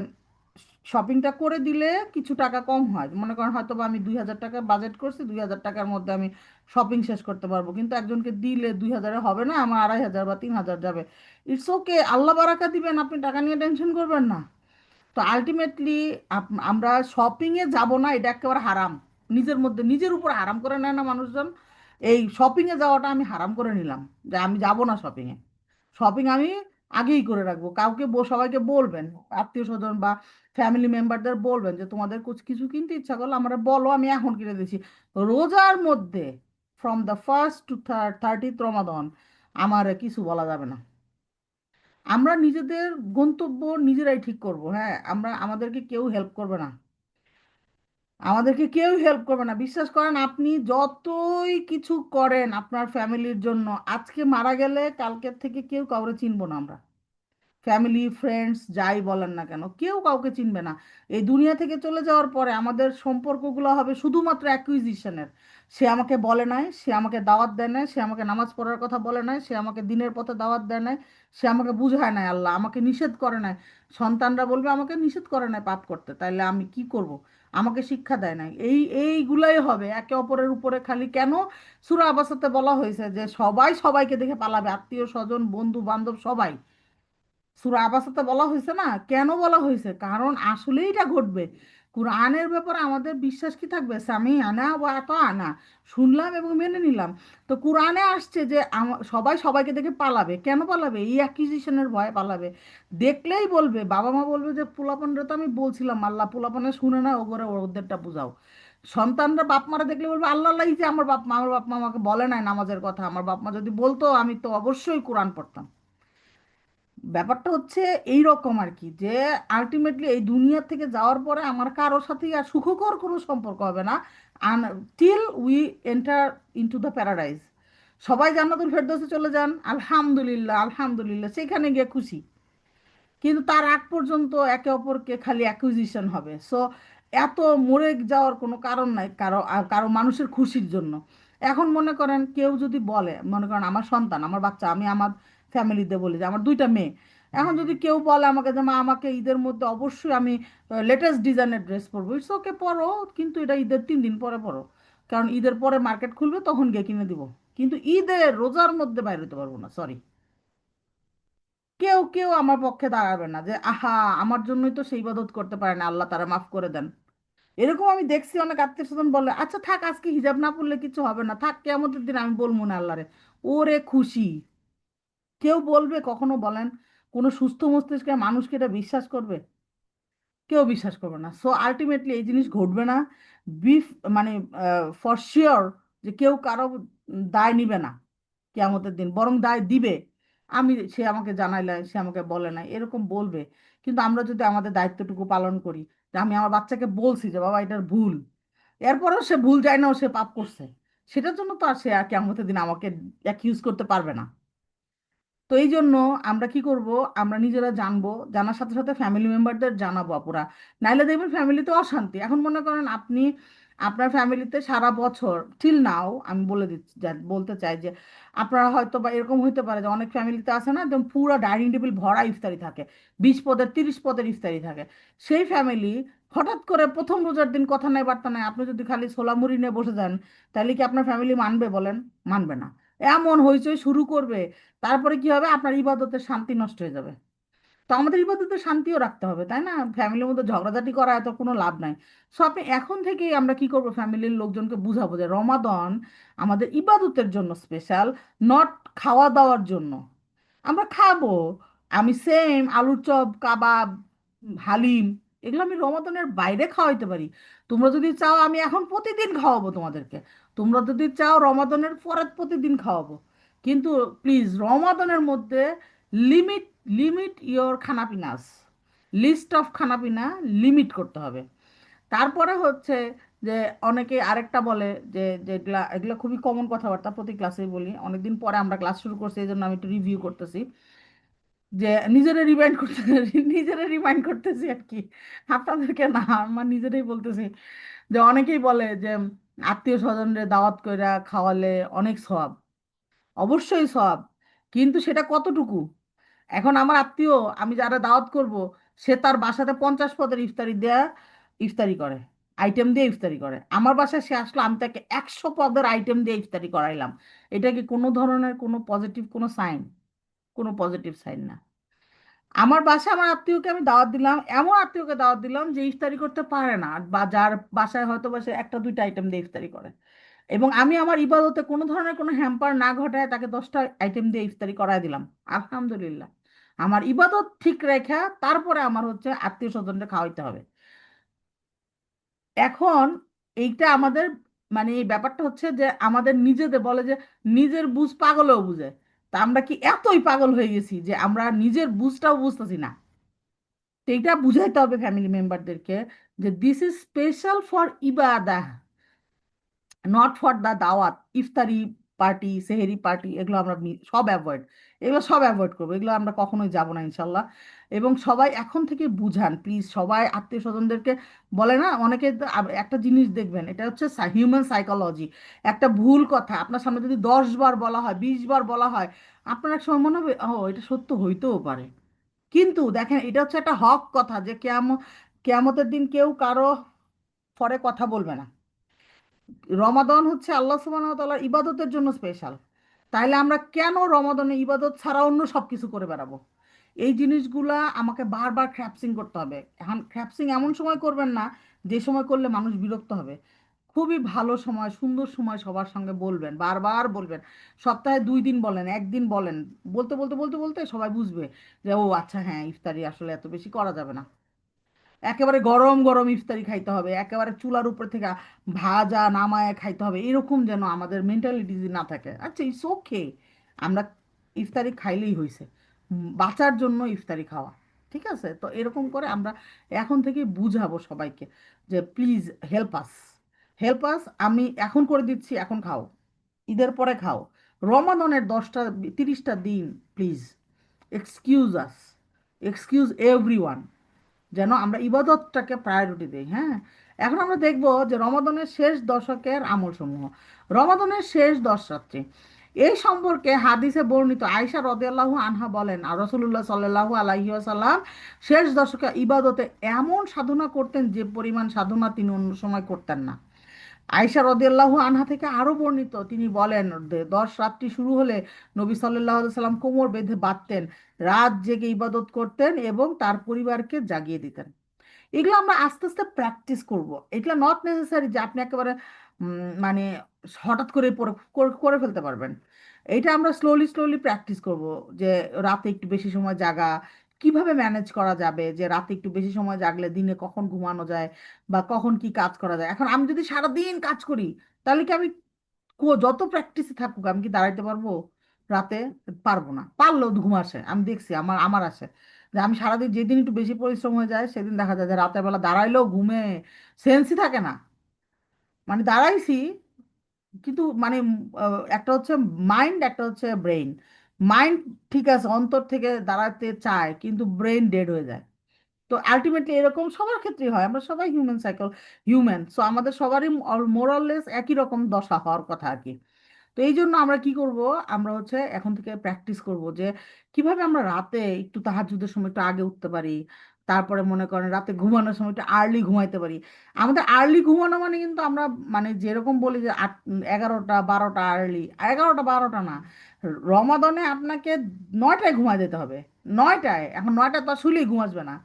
শপিংটা করে দিলে কিছু টাকা কম হয়। মনে করেন হয়তো বা আমি 2000 টাকা বাজেট করছি, 2000 টাকার মধ্যে আমি শপিং শেষ করতে পারবো, কিন্তু একজনকে দিলে 2000-এ হবে না, আমার 2500 বা 3000 যাবে। ইটস ওকে, আল্লাহ বারাকা দিবেন, আপনি টাকা নিয়ে টেনশন করবেন না। তো আলটিমেটলি আমরা শপিংয়ে যাব না, এটা একেবারে হারাম। নিজের মধ্যে নিজের উপর হারাম করে নেয় না মানুষজন? এই শপিংয়ে যাওয়াটা আমি হারাম করে নিলাম, যে আমি যাব না শপিংয়ে। শপিং আমি আগেই করে রাখবো। কাউকে সবাইকে বলবেন, আত্মীয় স্বজন বা ফ্যামিলি মেম্বারদের বলবেন যে তোমাদের কিছু কিনতে ইচ্ছা করলো আমরা বলো, আমি এখন কিনে দিচ্ছি। রোজার মধ্যে from the first to 30th Ramadan আমার কিছু বলা যাবে না। আমরা নিজেদের গন্তব্য নিজেরাই ঠিক করব। হ্যাঁ, আমাদেরকে কেউ হেল্প করবে না। আমাদেরকে কেউ হেল্প করবে না, বিশ্বাস করেন। আপনি যতই কিছু করেন আপনার ফ্যামিলির জন্য, আজকে মারা গেলে কালকের থেকে কেউ কাউরে চিনবো না আমরা। ফ্যামিলি ফ্রেন্ডস যাই বলেন না কেন, কেউ কাউকে চিনবে না। এই দুনিয়া থেকে চলে যাওয়ার পরে আমাদের সম্পর্কগুলো হবে শুধুমাত্র অ্যাকুইজিশনের। সে আমাকে বলে নাই, সে আমাকে দাওয়াত দেয় নাই, সে আমাকে নামাজ পড়ার কথা বলে নাই, সে আমাকে দিনের পথে দাওয়াত দেয় নাই, সে আমাকে বুঝায় নাই, আল্লাহ আমাকে নিষেধ করে নাই। সন্তানরা বলবে আমাকে নিষেধ করে নাই পাপ করতে, তাইলে আমি কি করব? আমাকে শিক্ষা দেয় নাই। এইগুলাই হবে একে অপরের উপরে খালি কেন? সূরা আবাসাতে বলা হয়েছে যে সবাই সবাইকে দেখে পালাবে, আত্মীয় স্বজন বন্ধু বান্ধব সবাই। সূরা আবাসাতে বলা হয়েছে না? কেন বলা হয়েছে? কারণ আসলেই এটা ঘটবে। কোরআনের ব্যাপারে আমাদের বিশ্বাস কি থাকবে? সামি আনা বা এত আনা, শুনলাম এবং মেনে নিলাম। তো কোরআনে আসছে যে সবাই সবাইকে দেখে পালাবে। কেন পালাবে? এই অ্যাকুইজিশনের ভয়ে পালাবে। দেখলেই বলবে, বাবা মা বলবে যে পোলাপানরা তো আমি বলছিলাম, আল্লাহ পোলাপানে শুনে না, ওগরে ওদেরটা বুঝাও। সন্তানরা বাপ মারা দেখলে বলবে, আল্লাহ আল্লাহ, এই যে আমার বাপ মা আমাকে বলে নাই নামাজের কথা, আমার বাপ মা যদি বলতো আমি তো অবশ্যই কোরআন পড়তাম। ব্যাপারটা হচ্ছে এই রকম আর কি, যে আলটিমেটলি এই দুনিয়া থেকে যাওয়ার পরে আমার কারোর সাথে আর সুখকর কোনো সম্পর্ক হবে না, till we enter into the paradise. সবাই জান্নাতুল ফেরদৌসে চলে যান, আলহামদুলিল্লাহ আলহামদুলিল্লাহ, সেখানে গিয়ে খুশি। কিন্তু তার আগ পর্যন্ত একে অপরকে খালি অ্যাকুইজিশন হবে। সো এত মরে যাওয়ার কোনো কারণ নাই কারো কারো মানুষের খুশির জন্য। এখন মনে করেন কেউ যদি বলে, মনে করেন আমার সন্তান, আমার বাচ্চা, আমি আমার ফ্যামিলিতে বলি যে আমার 2টা মেয়ে, এখন যদি কেউ বলে আমাকে যে মা আমাকে ঈদের মধ্যে অবশ্যই আমি লেটেস্ট ডিজাইনের ড্রেস পরবো, ইটস ওকে, পরো, কিন্তু এটা ঈদের 3 দিন পরে পরো। কারণ ঈদের পরে মার্কেট খুলবে, তখন গিয়ে কিনে দিব। কিন্তু ঈদের রোজার মধ্যে বাইরে হতে পারবো না, সরি। কেউ কেউ আমার পক্ষে দাঁড়াবে না যে আহা, আমার জন্যই তো সেই ইবাদত করতে পারে না, আল্লাহ তারা মাফ করে দেন। এরকম আমি দেখছি অনেক আত্মীয় স্বজন বলে, আচ্ছা থাক, আজকে হিজাব না পড়লে কিছু হবে না, থাক, কিয়ামতের দিন আমি বলবো না আল্লাহরে। ওরে খুশি! কেউ বলবে কখনো বলেন? কোনো সুস্থ মস্তিষ্কে মানুষকে এটা বিশ্বাস করবে? কেউ বিশ্বাস করবে না। সো আলটিমেটলি এই জিনিস ঘটবে না। বিফ মানে ফর শিওর যে কেউ কারো দায় নিবে না কিয়ামতের দিন, বরং দায় দিবে। সে আমাকে জানাই নাই, সে আমাকে বলে নাই, এরকম বলবে। কিন্তু আমরা যদি আমাদের দায়িত্বটুকু পালন করি, যে আমি আমার বাচ্চাকে বলছি যে বাবা এটার ভুল, এরপরেও সে ভুল যায় না, ও সে পাপ করছে, সেটার জন্য তো আর সে আর কিয়ামতের দিন আমাকে অ্যাকিউজ করতে পারবে না। তো এই জন্য আমরা কি করব? আমরা নিজেরা জানবো, জানার সাথে সাথে ফ্যামিলি মেম্বারদের জানাবো আপুরা। নাইলে দেখবেন ফ্যামিলিতে অশান্তি। এখন মনে করেন আপনি আপনার ফ্যামিলিতে সারা বছর টিল নাও আমি বলে দিচ্ছি বলতে চাই যে আপনারা হয়তো বা এরকম হইতে পারে যে অনেক ফ্যামিলিতে আছে না একদম পুরো ডাইনিং টেবিল ভরা ইফতারি থাকে, 20 পদের 30 পদের ইফতারি থাকে। সেই ফ্যামিলি হঠাৎ করে প্রথম রোজার দিন কথা নাই বার্তা নাই আপনি যদি খালি ছোলা মুড়ি নিয়ে বসে যান, তাহলে কি আপনার ফ্যামিলি মানবে বলেন? মানবে না। এমন হইচই শুরু করবে, তারপরে কি হবে, আপনার ইবাদতের শান্তি নষ্ট হয়ে যাবে। তো আমাদের ইবাদতে শান্তিও রাখতে হবে, তাই না? ফ্যামিলির মধ্যে ঝগড়াঝাটি করা এত কোনো লাভ নাই। সো আপনি এখন থেকেই আমরা কি করবো, ফ্যামিলির লোকজনকে বুঝাবো যে রমাদান আমাদের ইবাদতের জন্য স্পেশাল, নট খাওয়া দাওয়ার জন্য। আমরা খাবো, আমি সেম আলুর চপ, কাবাব, হালিম, এগুলো আমি রমাদানের বাইরে খাওয়াইতে পারি। তোমরা যদি চাও আমি এখন প্রতিদিন খাওয়াবো তোমাদেরকে, তোমরা যদি চাও রমাদানের পরে প্রতিদিন খাওয়াবো। কিন্তু প্লিজ রমাদানের মধ্যে লিমিট, লিমিট ইয়োর খানাপিনাস, লিস্ট অফ খানাপিনা লিমিট করতে হবে। তারপরে হচ্ছে যে অনেকে আরেকটা বলে যে যেগুলা এগুলো খুবই কমন কথাবার্তা, প্রতি ক্লাসেই বলি, অনেকদিন পরে আমরা ক্লাস শুরু করছি এই জন্য আমি একটু রিভিউ করতেছি, যে নিজেরা রিমাইন্ড করতে নিজেরা রিমাইন্ড করতেছি আর কি, আপনাদেরকে না, আমার নিজেরাই বলতেছি। যে অনেকেই বলে যে আত্মীয় স্বজনদের দাওয়াত কইরা খাওয়ালে অনেক সওয়াব। অবশ্যই সওয়াব, কিন্তু সেটা কতটুকু? এখন আমার আত্মীয়, আমি যারা দাওয়াত করব, সে তার বাসাতে 50 পদের ইফতারি দেয়া, ইফতারি করে, আইটেম দিয়ে ইফতারি করে। আমার বাসায় সে আসলো, আমি তাকে 100 পদের আইটেম দিয়ে ইফতারি করাইলাম। এটা কি কোনো ধরনের কোনো পজিটিভ কোনো সাইন? কোনো পজিটিভ সাইন না। আমার বাসায় আমার আত্মীয়কে আমি দাওয়াত দিলাম, এমন আত্মীয়কে দাওয়াত দিলাম যে ইফতারি করতে পারে না, বা যার বাসায় হয়তো বা সে একটা দুইটা আইটেম দিয়ে ইফতারি করে, এবং আমি আমার ইবাদতে কোনো ধরনের কোনো হ্যাম্পার না ঘটায় তাকে 10টা আইটেম দিয়ে ইফতারি করায় দিলাম। আলহামদুলিল্লাহ। আমার ইবাদত ঠিক রেখা তারপরে আমার হচ্ছে আত্মীয় স্বজনকে খাওয়াইতে হবে। এখন এইটা আমাদের, মানে এই ব্যাপারটা হচ্ছে যে আমাদের নিজেদের বলে যে নিজের বুঝ পাগলেও বুঝে। তা আমরা কি এতই পাগল হয়ে গেছি যে আমরা নিজের বুঝটাও বুঝতেছি না? তো এটা বুঝাইতে হবে ফ্যামিলি মেম্বারদেরকে যে দিস ইজ স্পেশাল ফর ইবাদা, নট ফর দ্য দাওয়াত। ইফতারি পার্টি, সেহেরি পার্টি, এগুলো আমরা সব অ্যাভয়েড, এগুলো সব অ্যাভয়েড করবো, এগুলো আমরা কখনোই যাব না ইনশাল্লাহ। এবং সবাই এখন থেকে বুঝান প্লিজ, সবাই আত্মীয় স্বজনদেরকে বলে না অনেকে একটা জিনিস দেখবেন, এটা হচ্ছে হিউম্যান সাইকোলজি। একটা ভুল কথা আপনার সামনে যদি 10 বার বলা হয়, 20 বার বলা হয়, আপনার এক সময় মনে হবে ও এটা সত্য হইতেও পারে। কিন্তু দেখেন এটা হচ্ছে একটা হক কথা যে কেয়ামতের দিন কেউ কারো পরে কথা বলবে না। রমাদান হচ্ছে আল্লাহ সুবহানাহু ওয়া তাআলার ইবাদতের জন্য স্পেশাল। তাইলে আমরা কেন রমাদানে ইবাদত ছাড়া অন্য সব কিছু করে বেড়াবো? এই জিনিসগুলা আমাকে বারবার ক্র্যাপসিং করতে হবে। এখন ক্র্যাপসিং এমন সময় করবেন না যে সময় করলে মানুষ বিরক্ত হবে। খুবই ভালো সময়, সুন্দর সময় সবার সঙ্গে বলবেন, বারবার বলবেন। সপ্তাহে 2 দিন বলেন, একদিন বলেন, বলতে বলতে বলতে বলতে সবাই বুঝবে যে ও আচ্ছা হ্যাঁ ইফতারি আসলে এত বেশি করা যাবে না। একেবারে গরম গরম ইফতারি খাইতে হবে, একেবারে চুলার উপর থেকে ভাজা নামায় খাইতে হবে, এরকম যেন আমাদের মেন্টালিটি না থাকে। আচ্ছা ইটস ওকে, আমরা ইফতারি খাইলেই হয়েছে, বাঁচার জন্য ইফতারি খাওয়া, ঠিক আছে? তো এরকম করে আমরা এখন থেকে বুঝাবো সবাইকে যে please help us, help us. আমি এখন করে দিচ্ছি, এখন খাও, ঈদের পরে খাও, রমাদানের 10টা 30টা দিন please excuse us, excuse everyone, যেন আমরা ইবাদতটাকে প্রায়োরিটি দিই। হ্যাঁ, এখন আমরা দেখব যে রমাদানের শেষ দশকের আমলসমূহ, রমাদানের শেষ 10 রাত্রি, এই সম্পর্কে হাদিসে বর্ণিত আয়েশা রাদিয়াল্লাহু আনহা বলেন, আর রাসূলুল্লাহ সাল্লাল্লাহু আলাইহি ওয়াসাল্লাম শেষ দশকে ইবাদতে এমন সাধনা করতেন যে পরিমাণ সাধনা তিনি অন্য সময় করতেন না। আয়েশা রাদিয়াল্লাহু আনহা থেকে আরো বর্ণিত, তিনি বলেন 10 রাত্রি শুরু হলে নবী সাল্লাল্লাহু আলাইহি সাল্লাম কোমর বেঁধে বাঁধতেন, রাত জেগে ইবাদত করতেন এবং তার পরিবারকে জাগিয়ে দিতেন। এগুলো আমরা আস্তে আস্তে প্র্যাকটিস করব। এগুলো নট নেসেসারি যে আপনি একেবারে মানে হঠাৎ করে করে ফেলতে পারবেন। এটা আমরা স্লোলি স্লোলি প্র্যাকটিস করব, যে রাতে একটু বেশি সময় জাগা, কিভাবে ম্যানেজ করা যাবে, যে রাতে একটু বেশি সময় জাগলে দিনে কখন ঘুমানো যায় বা কখন কি কাজ করা যায়। এখন আমি যদি সারাদিন কাজ করি, তাহলে কি আমি যত প্র্যাকটিসে থাকুক আমি কি দাঁড়াইতে পারবো রাতে? পারবো না। পারলেও ঘুম আসে, আমি দেখছি আমার আমার আসে, যে আমি সারাদিন যেদিন একটু বেশি পরিশ্রম হয়ে যায় সেদিন দেখা যায় যে রাতের বেলা দাঁড়াইলেও ঘুমে সেন্সই থাকে না। মানে দাঁড়াইছি কিন্তু মানে একটা হচ্ছে মাইন্ড, একটা হচ্ছে ব্রেইন। মাইন্ড ঠিক আছে, অন্তর থেকে দাঁড়াতে চায় কিন্তু ব্রেইন ডেড হয়ে যায়। তো আলটিমেটলি এরকম সবার ক্ষেত্রেই হয়, আমরা সবাই হিউম্যান সাইকেল, হিউম্যান, সো আমাদের সবারই মোরাললেস একই রকম দশা হওয়ার কথা আর কি। তো এই জন্য আমরা কি করব, আমরা হচ্ছে এখন থেকে প্র্যাকটিস করব যে কিভাবে আমরা রাতে একটু তাহাজ্জুদের সময় একটু আগে উঠতে পারি, তারপরে মনে করেন রাতে ঘুমানোর সময় একটু আর্লি ঘুমাইতে পারি। আমাদের আর্লি ঘুমানো মানে কিন্তু আমরা মানে যেরকম বলি যে 11টা 12টা আর্লি, 11টা 12টা না, রমাদানে আপনাকে 9টায় ঘুমায় যেতে হবে। 9টায়, এখন 9টায় তো শুলেই ঘুম আসবে না।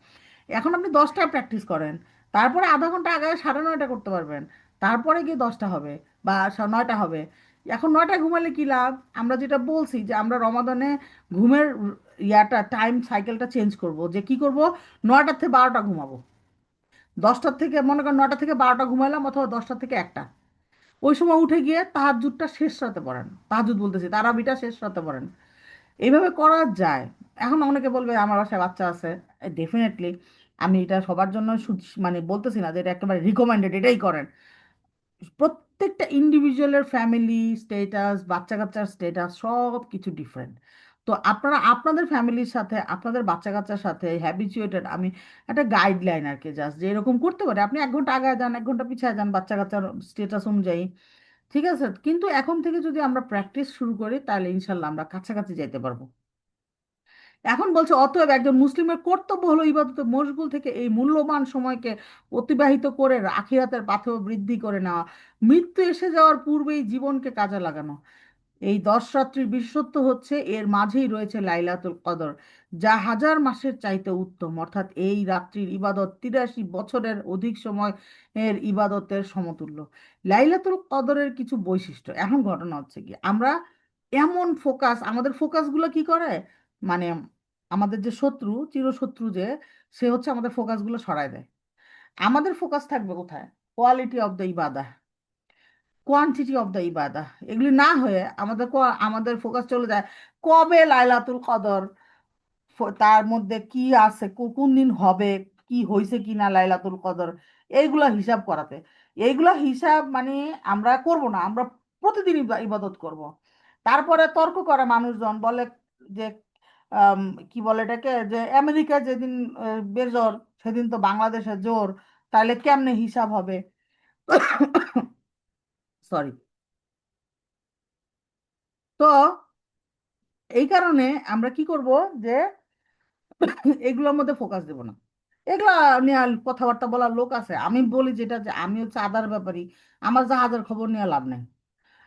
এখন আপনি 10টায় প্র্যাকটিস করেন, তারপরে আধা ঘন্টা আগে 9:30 করতে পারবেন, তারপরে গিয়ে 10টা হবে বা 9টা হবে। এখন 9টায় ঘুমালে কি লাভ? আমরা যেটা বলছি যে আমরা রমাদানে ঘুমের টাইম সাইকেলটা চেঞ্জ করব, যে কি করব, 9টা থেকে 12টা ঘুমাবো। 10টার থেকে মনে করেন 9টা থেকে 12টা ঘুমাইলাম, অথবা 10টা থেকে 1টা, ওই সময় উঠে গিয়ে তাহাজ্জুদটা শেষ রাতে পড়েন, তাহাজ্জুদ বলতেছি তারাবিটা শেষ রাতে পড়েন। এইভাবে করা যায়। এখন অনেকে বলবে আমার বাসায় বাচ্চা আছে, ডেফিনেটলি আমি এটা সবার জন্য মানে বলতেছি না যে এটা একেবারে রিকমেন্ডেড এটাই করেন। প্রত্যেকটা ইন্ডিভিজুয়ালের ফ্যামিলি স্টেটাস, বাচ্চা কাচ্চার স্টেটাস সব কিছু ডিফারেন্ট। তো আপনারা আপনাদের ফ্যামিলির সাথে আপনাদের বাচ্চা কাচ্চার সাথে হ্যাবিচুয়েটেড, আমি একটা গাইডলাইন আর কি, জাস্ট যে এরকম করতে পারে, আপনি 1 ঘন্টা আগে যান 1 ঘন্টা পিছিয়ে যান বাচ্চা কাচ্চার স্টেটাস অনুযায়ী, ঠিক আছে? কিন্তু এখন থেকে যদি আমরা প্র্যাকটিস শুরু করি তাহলে ইনশাল্লাহ আমরা কাছাকাছি যাইতে পারবো। এখন বলছে অতএব একজন মুসলিমের কর্তব্য হলো ইবাদতে মশগুল থেকে এই মূল্যবান সময়কে অতিবাহিত করে আখিরাতের পাথেয় বৃদ্ধি করে নেওয়া, মৃত্যু এসে যাওয়ার পূর্বেই জীবনকে কাজে লাগানো। এই 10 রাত্রির বিশেষত্ব হচ্ছে এর মাঝেই রয়েছে লাইলাতুল কদর, যা হাজার মাসের চাইতে উত্তম, অর্থাৎ এই রাত্রির ইবাদত 83 বছরের অধিক সময় এর ইবাদতের সমতুল্য। লাইলাতুল কদরের কিছু বৈশিষ্ট্য, এখন ঘটনা হচ্ছে কি আমরা এমন ফোকাস, আমাদের ফোকাসগুলো কি করে, মানে আমাদের যে শত্রু, চিরশত্রু যে, সে হচ্ছে আমাদের ফোকাসগুলো সরায় দেয়। আমাদের ফোকাস থাকবে কোথায়? কোয়ালিটি অফ দ্য ইবাদা, কোয়ান্টিটি অফ দ্য ইবাদা, এগুলি না হয়ে আমাদের আমাদের ফোকাস চলে যায় কবে লাইলাতুল কদর, তার মধ্যে কি আছে, কোন দিন হবে, কি হয়েছে কি না লাইলাতুল কদর, এইগুলা হিসাব করাতে। এইগুলা হিসাব মানে আমরা করব না, আমরা প্রতিদিন ইবাদত করব। তারপরে তর্ক করে মানুষজন, বলে যে আম, কি বলে এটাকে, যে আমেরিকা যেদিন বেজোর সেদিন তো বাংলাদেশে জোর, তাহলে কেমনে হিসাব হবে? সরি। তো এই কারণে আমরা কি করব, যে এগুলোর মধ্যে ফোকাস দেব না। এগুলা নিয়ে আর কথাবার্তা বলার লোক আছে, আমি বলি যেটা, যে আমি হচ্ছে আদার ব্যাপারী, আমার জাহাজের খবর নিয়ে লাভ নেই।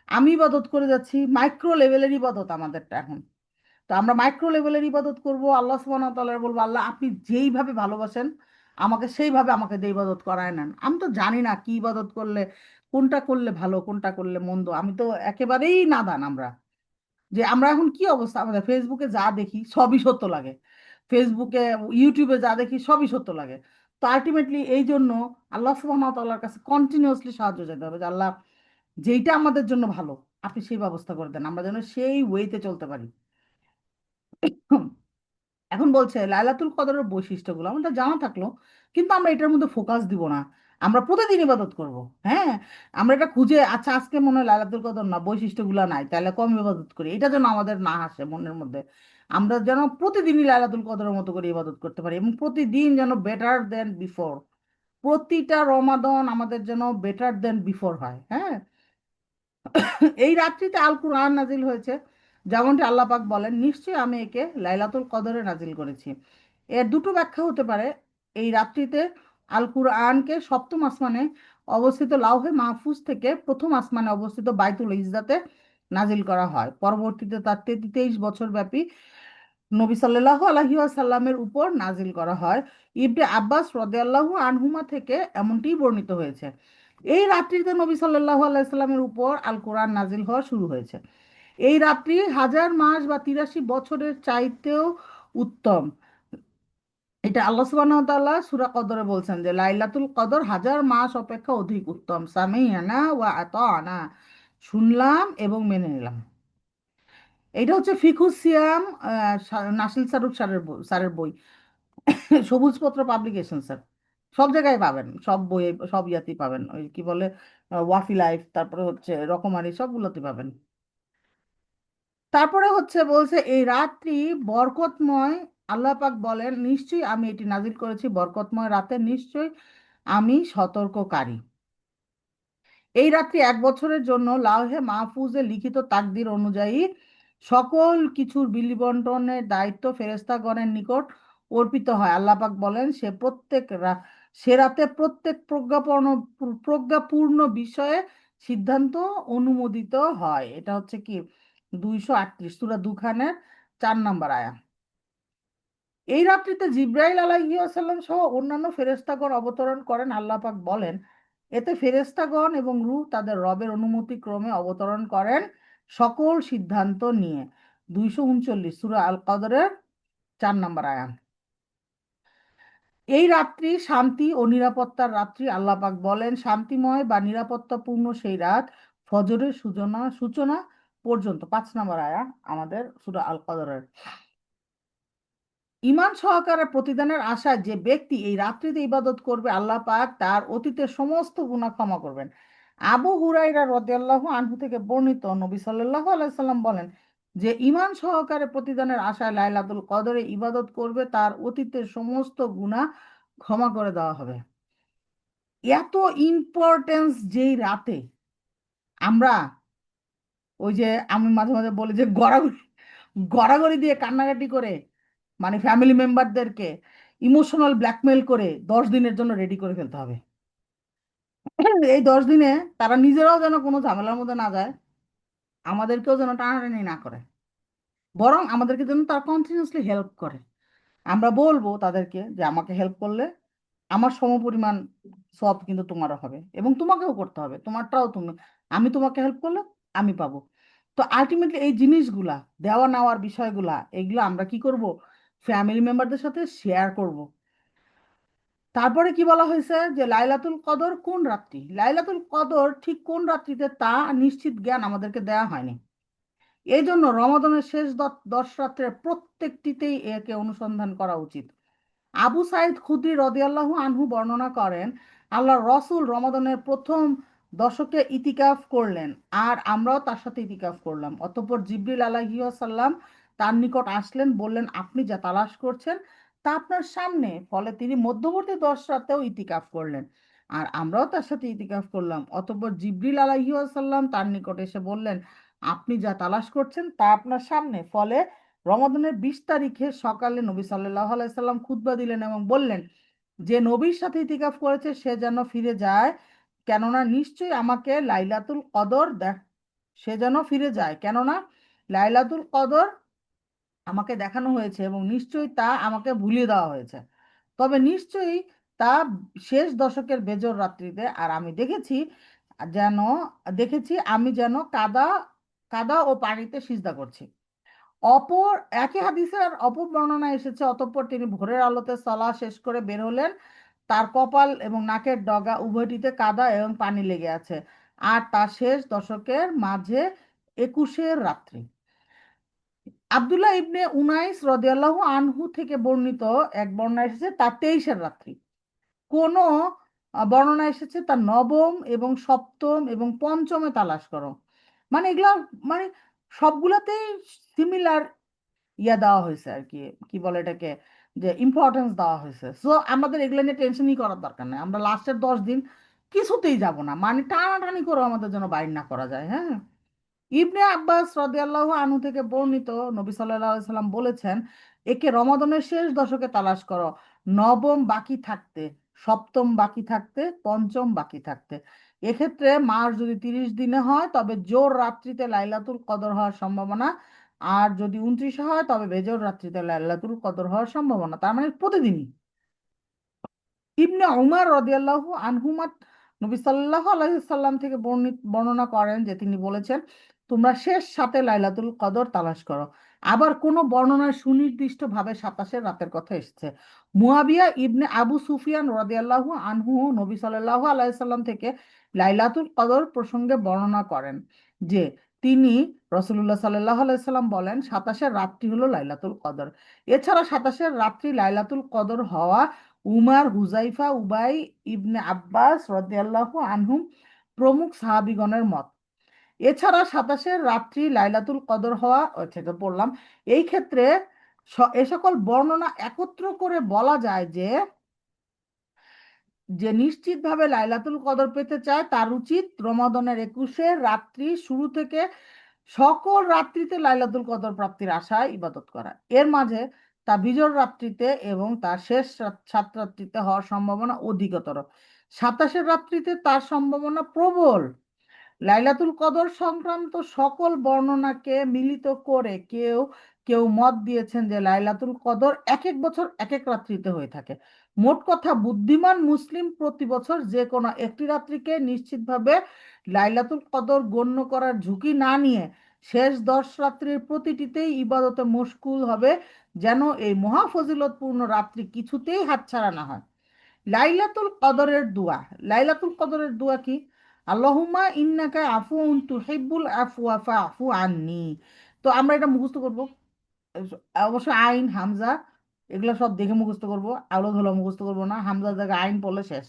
আমি ইবাদত করে যাচ্ছি, মাইক্রো লেভেলের ইবাদত আমাদেরটা এখন। তো আমরা মাইক্রো লেভেলের ইবাদত করব, আল্লাহ সুবহানাহু ওয়া তাআলা বলবো আল্লাহ আপনি যেইভাবে ভালোবাসেন আমাকে সেইভাবে আমাকে দিয়ে ইবাদত করায় নেন। আমি তো জানি না কি ইবাদত করলে, কোনটা করলে ভালো কোনটা করলে মন্দ, আমি তো একেবারেই নাদান আমরা। যে আমরা এখন কি অবস্থা, আমাদের ফেসবুকে যা দেখি সবই সত্য লাগে, ফেসবুকে ইউটিউবে যা দেখি সবই সত্য লাগে। তো আলটিমেটলি এই জন্য আল্লাহ সুবহানাহু ওয়া তাআলার কাছে কন্টিনিউয়াসলি সাহায্য চাইতে হবে, যে আল্লাহ যেইটা আমাদের জন্য ভালো আপনি সেই ব্যবস্থা করে দেন, আমরা যেন সেই ওয়েতে চলতে পারি। এখন বলছে লাইলাতুল কদরের বৈশিষ্ট্যগুলো আমাদের জানা থাকলো, কিন্তু আমরা এটার মধ্যে ফোকাস দিব না, আমরা প্রতিদিন ইবাদত করব। হ্যাঁ, আমরা এটা খুঁজে আচ্ছা আজকে মনে হয় লাইলাতুল কদর না, বৈশিষ্ট্যগুলো নাই, তাহলে কম ইবাদত করি, এটা যেন আমাদের না আসে মনের মধ্যে। আমরা যেন প্রতিদিনই লাইলাতুল কদরের মতো করে ইবাদত করতে পারি, এবং প্রতিদিন যেন বেটার দেন বিফোর, প্রতিটা রমাদান আমাদের যেন বেটার দেন বিফোর হয়। হ্যাঁ, এই রাত্রিতে আল কুরআন নাজিল হয়েছে, যেমনটি আল্লাহ পাক বলেন নিশ্চয়ই আমি একে লাইলাতুল কদরে নাজিল করেছি। এর দুটো ব্যাখ্যা হতে পারে। এই রাত্রিতে আল কুরআনকে সপ্তম আসমানে অবস্থিত লাউহে মাহফুজ থেকে প্রথম আসমানে অবস্থিত বাইতুল ইজ্জাতে নাজিল করা হয়, পরবর্তীতে তার 23 বছর ব্যাপী নবী সাল্লাল্লাহু আলাইহি ওয়াসাল্লামের উপর নাজিল করা হয়। ইবনে আব্বাস রাদিয়াল্লাহু আনহুমা থেকে এমনটিই বর্ণিত হয়েছে। এই রাত্রিতে নবী সাল্লাল্লাহু আলাইহি সাল্লামের উপর আল কোরআন নাজিল হওয়া শুরু হয়েছে। এই রাত্রি হাজার মাস বা 83 বছরের চাইতেও উত্তম। এটা আল্লাহ সুবহানাহু ওয়া তাআলা সূরা কদরে বলছেন যে লাইলাতুল কদর হাজার মাস অপেক্ষা অধিক উত্তম, সামি'না ওয়া আতা'না, শুনলাম এবং মেনে নিলাম। এটা হচ্ছে ফিকুহ সিয়াম, নাসিল সারুক স্যারের বই, সবুজ পত্র পাবলিকেশন স্যার। সব জায়গায় পাবেন, সব বই, সব ইয়াতেই পাবেন, ওই কি বলে ওয়াফি লাইফ, তারপরে হচ্ছে রকমারি, সবগুলোতে পাবেন। তারপরে হচ্ছে বলছে এই রাত্রি বরকতময়, আল্লাহ পাক বলেন, নিশ্চয়ই আমি এটি নাজিল করেছি বরকতময় রাতে, নিশ্চয়ই আমি সতর্ককারী। এই রাত্রি 1 বছরের জন্য লাউহে মাহফুজে লিখিত তাকদির অনুযায়ী সকল কিছুর বিলি বন্টনের দায়িত্ব ফেরেশতাগণের নিকট অর্পিত হয়। আল্লাহ পাক বলেন, সে রাতে প্রত্যেক প্রজ্ঞাপূর্ণ বিষয়ে সিদ্ধান্ত অনুমোদিত হয়। এটা হচ্ছে কি 238 সূরা দুখানের 4 নম্বর আয়াত। এই রাত্রিতে জিব্রাইল আলাইহিস সালাম সহ অন্যান্য ফেরেশতাগণ অবতরণ করেন। আল্লাহ পাক বলেন, এতে ফেরেশতাগণ এবং রূহ তাদের রবের অনুমতি ক্রমে অবতরণ করেন সকল সিদ্ধান্ত নিয়ে। 239 সূরা আল কদরের 4 নম্বর আয়াত। এই রাত্রি শান্তি ও নিরাপত্তার রাত্রি। আল্লাহ পাক বলেন, শান্তিময় বা নিরাপত্তাপূর্ণ সেই রাত ফজরের সূচনা সূচনা পর্যন্ত। 5 নম্বর আয়াত আমাদের সূরা আল কদরের। ঈমান সহকারে প্রতিদানের আশায় যে ব্যক্তি এই রাত্রিতে ইবাদত করবে, আল্লাহ পাক তার অতীতের সমস্ত গুনাহ ক্ষমা করবেন। আবু হুরাইরা রাদিয়াল্লাহু আনহু থেকে বর্ণিত, নবী সাল্লাল্লাহু আলাইহি সাল্লাম বলেন, যে ঈমান সহকারে প্রতিদানের আশায় লাইলাতুল কদরে ইবাদত করবে, তার অতীতের সমস্ত গুনাহ ক্ষমা করে দেওয়া হবে। এত ইম্পর্টেন্স যেই রাতে, আমরা ওই যে আমি মাঝে মাঝে বলি যে গড়াগড়ি গড়াগড়ি দিয়ে কান্নাকাটি করে, মানে ফ্যামিলি মেম্বারদেরকে ইমোশনাল ব্ল্যাকমেল করে 10 দিনের জন্য রেডি করে ফেলতে হবে। এই 10 দিনে তারা নিজেরাও যেন কোনো ঝামেলার মধ্যে না যায়, আমাদেরকেও যেন টানাটানি না করে, বরং আমাদেরকে যেন তারা কন্টিনিউসলি হেল্প করে। আমরা বলবো তাদেরকে যে আমাকে হেল্প করলে আমার সমপরিমাণ সব কিন্তু তোমারও হবে, এবং তোমাকেও করতে হবে, তোমারটাও তুমি, আমি তোমাকে হেল্প করলে আমি পাবো। তো আলটিমেটলি এই জিনিসগুলা, দেওয়া নেওয়ার বিষয়গুলা, এগুলো আমরা কি করব, ফ্যামিলি মেম্বারদের সাথে শেয়ার করব। তারপরে কি বলা হয়েছে যে লাইলাতুল কদর কোন রাত্রি, লাইলাতুল কদর ঠিক কোন রাত্রিতে তা নিশ্চিত জ্ঞান আমাদেরকে দেয়া হয়নি। এই জন্য রমাদানের শেষ 10 রাত্রের প্রত্যেকটিতেই একে অনুসন্ধান করা উচিত। আবু সাইদ খুদরি রাদিয়াল্লাহু আনহু বর্ণনা করেন, আল্লাহর রসুল রমাদানের প্রথম দশকে ইতিকাফ করলেন, আর আমরাও তার সাথে ইতিকাফ করলাম। অতঃপর জিবরিল আলাইহিস সালাম তার নিকট আসলেন, বললেন, আপনি যা তালাশ করছেন তা আপনার সামনে। ফলে তিনি মধ্যবর্তী 10 রাতেও ইতিকাফ করলেন, আর আমরাও তার সাথে ইতিকাফ করলাম। অতঃপর জিবরিল আলাইহিস সালাম তার নিকট এসে বললেন, আপনি যা তালাশ করছেন তা আপনার সামনে। ফলে রমাদানের 20 তারিখে সকালে নবী সাল্লাল্লাহু আলাইহি সাল্লাম খুতবা দিলেন এবং বললেন, যে নবীর সাথে ইতিকাফ করেছে সে যেন ফিরে যায়, কেননা নিশ্চয়ই আমাকে লাইলাতুল কদর দেখ সে যেন ফিরে যায়, কেননা লাইলাতুল কদর আমাকে দেখানো হয়েছে এবং নিশ্চয়ই তা আমাকে ভুলিয়ে দেওয়া হয়েছে। তবে নিশ্চয়ই তা শেষ দশকের বেজর রাত্রিতে, আর আমি যেন আমি যেন কাদা কাদা ও পানিতে সিজদা করছি। অপর একই হাদিসের অপর বর্ণনা এসেছে, অতঃপর তিনি ভোরের আলোতে সালাহ শেষ করে বের হলেন, তার কপাল এবং নাকের ডগা উভয়টিতে কাদা এবং পানি লেগে আছে, আর তা শেষ দশকের মাঝে 21-এর রাত্রি। আব্দুল্লাহ ইবনে উনাইস রাদিয়াল্লাহু আনহু থেকে বর্ণিত এক বর্ণনা এসেছে তার 23-এর রাত্রি। কোন বর্ণনা এসেছে তার নবম এবং সপ্তম এবং পঞ্চমে তালাশ করো। মানে এগুলা, মানে সবগুলাতেই সিমিলার দেওয়া হয়েছে আর কি, কি বলে এটাকে, যে ইম্পর্টেন্স দেওয়া হয়েছে। সো আমাদের এগুলো নিয়ে টেনশনই করার দরকার নেই, আমরা লাস্টের 10 দিন কিছুতেই যাব না, মানে টানাটানি করে আমাদের জন্য বাইর না করা যায়। হ্যাঁ, ইবনে আব্বাস রাদিয়াল্লাহু আনহু থেকে বর্ণিত, নবী সাল্লাল্লাহু আলাইহি সাল্লাম বলেছেন, একে রমাদানের শেষ দশকে তালাশ করো, নবম বাকি থাকতে, সপ্তম বাকি থাকতে, পঞ্চম বাকি থাকতে। এক্ষেত্রে মাস যদি 30 দিনে হয় তবে জোর রাত্রিতে লাইলাতুল কদর হওয়ার সম্ভাবনা, আর যদি 29 হয় তবে বেজোর রাত্রিতে লাইলাতুল কদর হওয়ার সম্ভাবনা, তার মানে প্রতিদিনই। ইবনে উমার রাদিয়াল্লাহু আনহুমা নবী সাল্লাল্লাহু আলাইহি সাল্লাম থেকে বর্ণনা করেন যে তিনি বলেছেন, তোমরা শেষ সাতে লাইলাতুল কদর তালাশ করো। আবার কোন বর্ণনায় সুনির্দিষ্টভাবে 27-এর রাতের কথা এসেছে। মুয়াবিয়া ইবনে আবু সুফিয়ান রাদিয়াল্লাহু আনহু নবী সাল্লাল্লাহু আলাইহি সাল্লাম থেকে লাইলাতুল কদর প্রসঙ্গে বর্ণনা করেন যে তিনি রাসূলুল্লাহ সাল্লাল্লাহু আলাইহি সাল্লাম বলেন, 27-এর রাতটি হলো লাইলাতুল কদর। এছাড়া 27-এর রাত্রি লাইলাতুল কদর হওয়া উমার, হুজাইফা, উবাই ইবনে আব্বাস রাদিয়াল্লাহু আনহুম প্রমুখ সাহাবীগণের মত। এছাড়া 27-এর রাত্রি লাইলাতুল কদর হওয়া, সেটা পড়লাম। এই ক্ষেত্রে এ সকল বর্ণনা একত্র করে বলা যায় যে যে নিশ্চিতভাবে লাইলাতুল কদর পেতে চায় তার উচিত রমাদানের 21 রাত্রি শুরু থেকে সকল রাত্রিতে লাইলাতুল কদর প্রাপ্তির আশায় ইবাদত করা। এর মাঝে তা বিজোড় রাত্রিতে এবং তার শেষ 7 রাত্রিতে হওয়ার সম্ভাবনা অধিকতর। 27-এর রাত্রিতে তার সম্ভাবনা প্রবল। লাইলাতুল কদর সংক্রান্ত সকল বর্ণনাকে মিলিত করে কেউ কেউ মত দিয়েছেন যে লাইলাতুল কদর এক এক বছর এক এক রাত্রিতে হয়ে থাকে। মোট কথা, বুদ্ধিমান মুসলিম প্রতি বছর যে কোনো একটি রাত্রিকে নিশ্চিতভাবে লাইলাতুল কদর গণ্য করার ঝুঁকি না নিয়ে শেষ 10 রাত্রির প্রতিটিতেই ইবাদতে মশগুল হবে, যেন এই মহাফজিলতপূর্ণ রাত্রি কিছুতেই হাতছাড়া না হয়। লাইলাতুল কদরের দোয়া। লাইলাতুল কদরের দোয়া কি? আল্লাহুম্মা ইন্নাকা আফুউন তুহিব্বুল আফওয়া ফাআফু আন্নি। তো আমরা এটা মুখস্থ করব। অবশ্য আইন হামজা এগুলো সব দেখে মুখস্থ করব, আলো ধুলো মুখস্থ করব না, হামজার জায়গায় আইন পড়লে শেষ।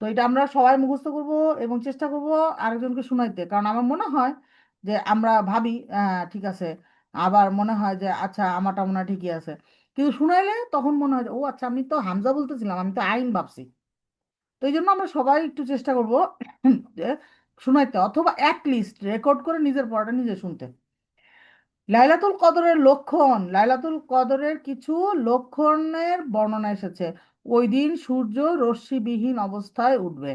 তো এটা আমরা সবাই মুখস্থ করব এবং চেষ্টা করব আরেকজনকে শুনাইতে, কারণ আমার মনে হয় যে আমরা ভাবি ঠিক আছে, আবার মনে হয় যে আচ্ছা আমারটা মনে হয় ঠিকই আছে, কিন্তু শুনাইলে তখন মনে হয় যে ও আচ্ছা আমি তো হামজা বলতেছিলাম, আমি তো আইন ভাবছি। তো এই জন্য আমরা সবাই একটু চেষ্টা করব যে শোনাইতে, অথবা লিস্ট রেকর্ড করে নিজের পড়াটা নিজে শুনতে। লাইলাতুল কদরের লক্ষণ। লাইলাতুল কদরের কিছু লক্ষণের বর্ণনা এসেছে। ওই দিন সূর্য রশ্মিবিহীন অবস্থায় উঠবে।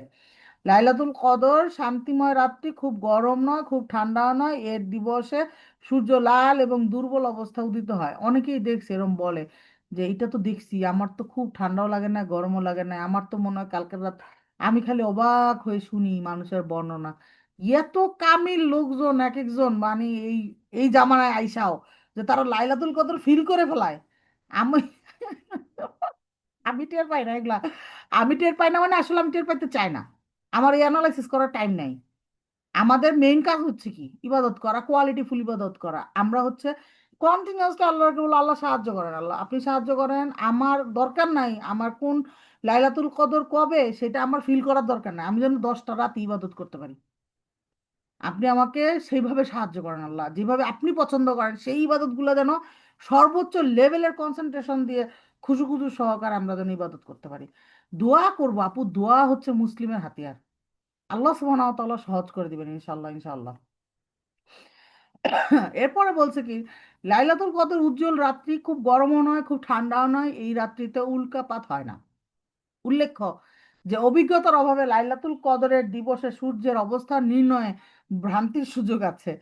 লাইলাতুল কদর শান্তিময় রাত্রি, খুব গরম নয় খুব ঠান্ডাও নয়। এর দিবসে সূর্য লাল এবং দুর্বল অবস্থা উদিত হয়। অনেকেই দেখছে এরম বলে যে এটা তো দেখছি, আমার তো খুব ঠান্ডাও লাগে না গরমও লাগে না, আমার তো মনে হয় কালকের রাত। আমি খালি অবাক হয়ে শুনি মানুষের বর্ণনা। এত কামিল লোকজন এক একজন, মানে এই এই জামানায় আইসাও যে তারা লাইলাতুল কদর ফিল করে ফেলায়। আমি আমি টের পাই না এগুলা। আমি টের পাই না মানে আসলে আমি টের পাইতে চাই না। আমার এই অ্যানালাইসিস করার টাইম নাই। আমাদের মেইন কাজ হচ্ছে কি? ইবাদত করা, কোয়ালিটি ফুল ইবাদত করা। আমরা হচ্ছে কন্টিনিউয়াসলি আল্লাহকে বলে আল্লাহ সাহায্য করেন, আল্লাহ আপনি সাহায্য করেন, আমার দরকার নাই আমার কোন লাইলাতুল কদর কবে সেটা আমার ফিল করার দরকার নাই, আমি যেন 10টা রাত ইবাদত করতে পারি। আপনি আমাকে সেইভাবে সাহায্য করেন আল্লাহ, যেভাবে আপনি পছন্দ করেন সেই ইবাদতগুলো যেন সর্বোচ্চ লেভেলের কনসেন্ট্রেশন দিয়ে খুশু খুশু সহকারে আমরা যেন ইবাদত করতে পারি। দোয়া করবো আপু, দোয়া হচ্ছে মুসলিমের হাতিয়ার। আল্লাহ সুবহানাহু ওয়া তাআলা সহজ করে দিবেন ইনশাআল্লাহ, ইনশাআল্লাহ। এরপরে বলছে কি, লাইলাতুল কদর উজ্জ্বল রাত্রি, খুব গরমও নয় খুব ঠান্ডাও নয়। এই রাত্রিতে উল্কাপাত হয় না। উল্লেখ্য যে অভিজ্ঞতার অভাবে লাইলাতুল কদরের দিবসে সূর্যের অবস্থান নির্ণয়ে ভ্রান্তির সুযোগ আছে।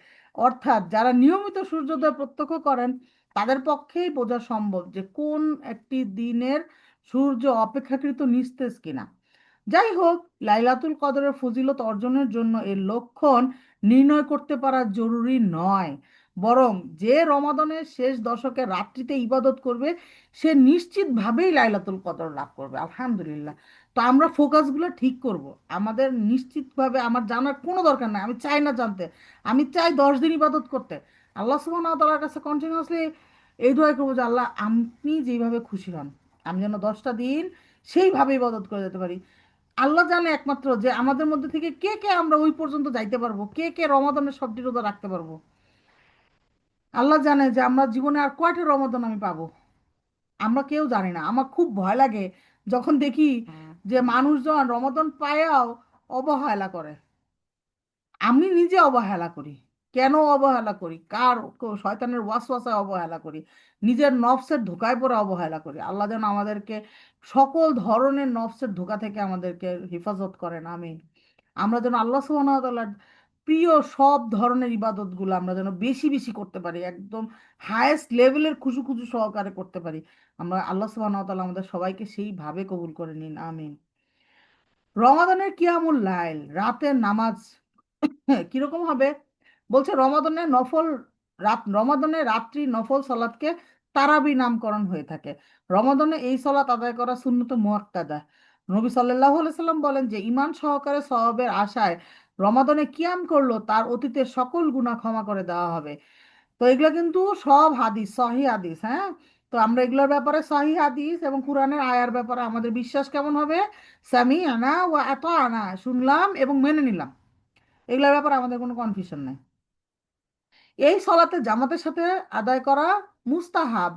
অর্থাৎ যারা নিয়মিত সূর্যোদয় প্রত্যক্ষ করেন তাদের পক্ষেই বোঝা সম্ভব যে কোন একটি দিনের সূর্য অপেক্ষাকৃত নিস্তেজ কিনা। যাই হোক, লাইলাতুল কদরের ফজিলত অর্জনের জন্য এর লক্ষণ নির্ণয় করতে পারা জরুরি নয়, বরং যে রমাদানের শেষ দশকে রাত্রিতে ইবাদত করবে সে নিশ্চিতভাবেই লাইলাতুল কদর লাভ করবে আলহামদুলিল্লাহ। তো আমরা ফোকাসগুলো ঠিক করব। আমাদের নিশ্চিতভাবে আমার জানার কোনো দরকার নাই, আমি চাই না জানতে। আমি চাই 10 দিন ইবাদত করতে। আল্লাহ সুবহানাহু ওয়া তাআলার কাছে কন্টিনিউয়াসলি এই দোয়া করবো যে আল্লাহ আপনি যেভাবে খুশি হন আমি যেন 10টা দিন সেইভাবে ইবাদত করে যেতে পারি। আল্লাহ জানে একমাত্র যে আমাদের মধ্যে থেকে কে কে আমরা ওই পর্যন্ত যাইতে পারবো, কে কে রমাদানের সবটি রোজা রাখতে পারবো। আল্লাহ জানে যে আমরা জীবনে আর কয়টা রমাদান আমি পাবো। আমরা কেউ জানি না। আমার খুব ভয় লাগে যখন দেখি যে মানুষজন রমাদান পায়াও অবহেলা করে। আমি নিজে অবহেলা করি। কেন অবহেলা করি? শয়তানের ওয়াসওয়াসায় অবহেলা করি, নিজের নফসের ধোঁকায় পড়ে অবহেলা করি। আল্লাহ যেন আমাদেরকে সকল ধরনের নফসের ধোঁকা থেকে আমাদেরকে হেফাজত করেন, আমিন। আমরা যেন আল্লাহ সুবহানাহু ওয়া তাআলার প্রিয় সব ধরনের ইবাদতগুলো আমরা যেন বেশি বেশি করতে পারি, একদম হায়েস্ট লেভেলের খুশু খুশু সহকারে করতে পারি। আমরা আল্লাহ সুবহানাহু ওয়া তাআলা আমাদের সবাইকে সেইভাবে কবুল করে নিন, আমিন। রমাদানের কিয়ামুল লাইল, রাতের নামাজ কিরকম হবে? বলছে রমাদানের রাত্রি নফল সালাতকে তারাবি নামকরণ হয়ে থাকে। রমাদানে এই সালাত আদায় করা সুন্নত মুআক্কাদা। নবী সাল্লাল্লাহু আলাইহি সাল্লাম বলেন যে ঈমান সহকারে সওয়াবের আশায় রমাদানে কিয়াম করলো তার অতীতের সকল গুনাহ ক্ষমা করে দেওয়া হবে। তো এগুলো কিন্তু সব হাদিস, সহি হাদিস, হ্যাঁ। তো আমরা এগুলোর ব্যাপারে সহি হাদিস এবং কোরআনের আয়ার ব্যাপারে আমাদের বিশ্বাস কেমন হবে? সামি আনা ওয়া আনা, শুনলাম এবং মেনে নিলাম। এগুলোর ব্যাপারে আমাদের কোনো কনফিউশন নাই। এই সলাতে জামাতের সাথে আদায় করা মুস্তাহাব।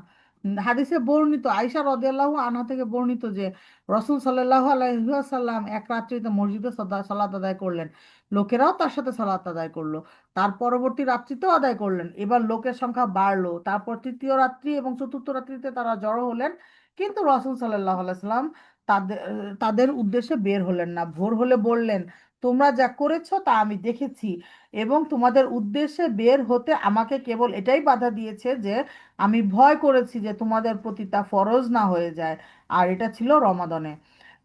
হাদিসে বর্ণিত আয়েশা রাদিয়াল্লাহু আনহা থেকে বর্ণিত যে রাসূল সাল্লাল্লাহু আলাইহি ওয়াসাল্লাম এক রাত্রিতে মসজিদে সালাত আদায় করলেন, লোকেরাও তার সাথে সালাত আদায় করলো। তার পরবর্তী রাত্রিতেও আদায় করলেন। এবার লোকের সংখ্যা বাড়লো, তারপর তৃতীয় রাত্রি এবং চতুর্থ রাত্রিতে তারা জড়ো হলেন, কিন্তু রাসূল সাল্লাল্লাহু আলাইহি সাল্লাম তাদের তাদের উদ্দেশ্যে বের হলেন না। ভোর হলে বললেন, তোমরা যা করেছো তা আমি দেখেছি, এবং তোমাদের উদ্দেশ্যে বের হতে আমাকে কেবল এটাই বাধা দিয়েছে যে আমি ভয় করেছি যে তোমাদের প্রতি তা ফরজ না হয়ে যায়। আর এটা ছিল রমাদানে।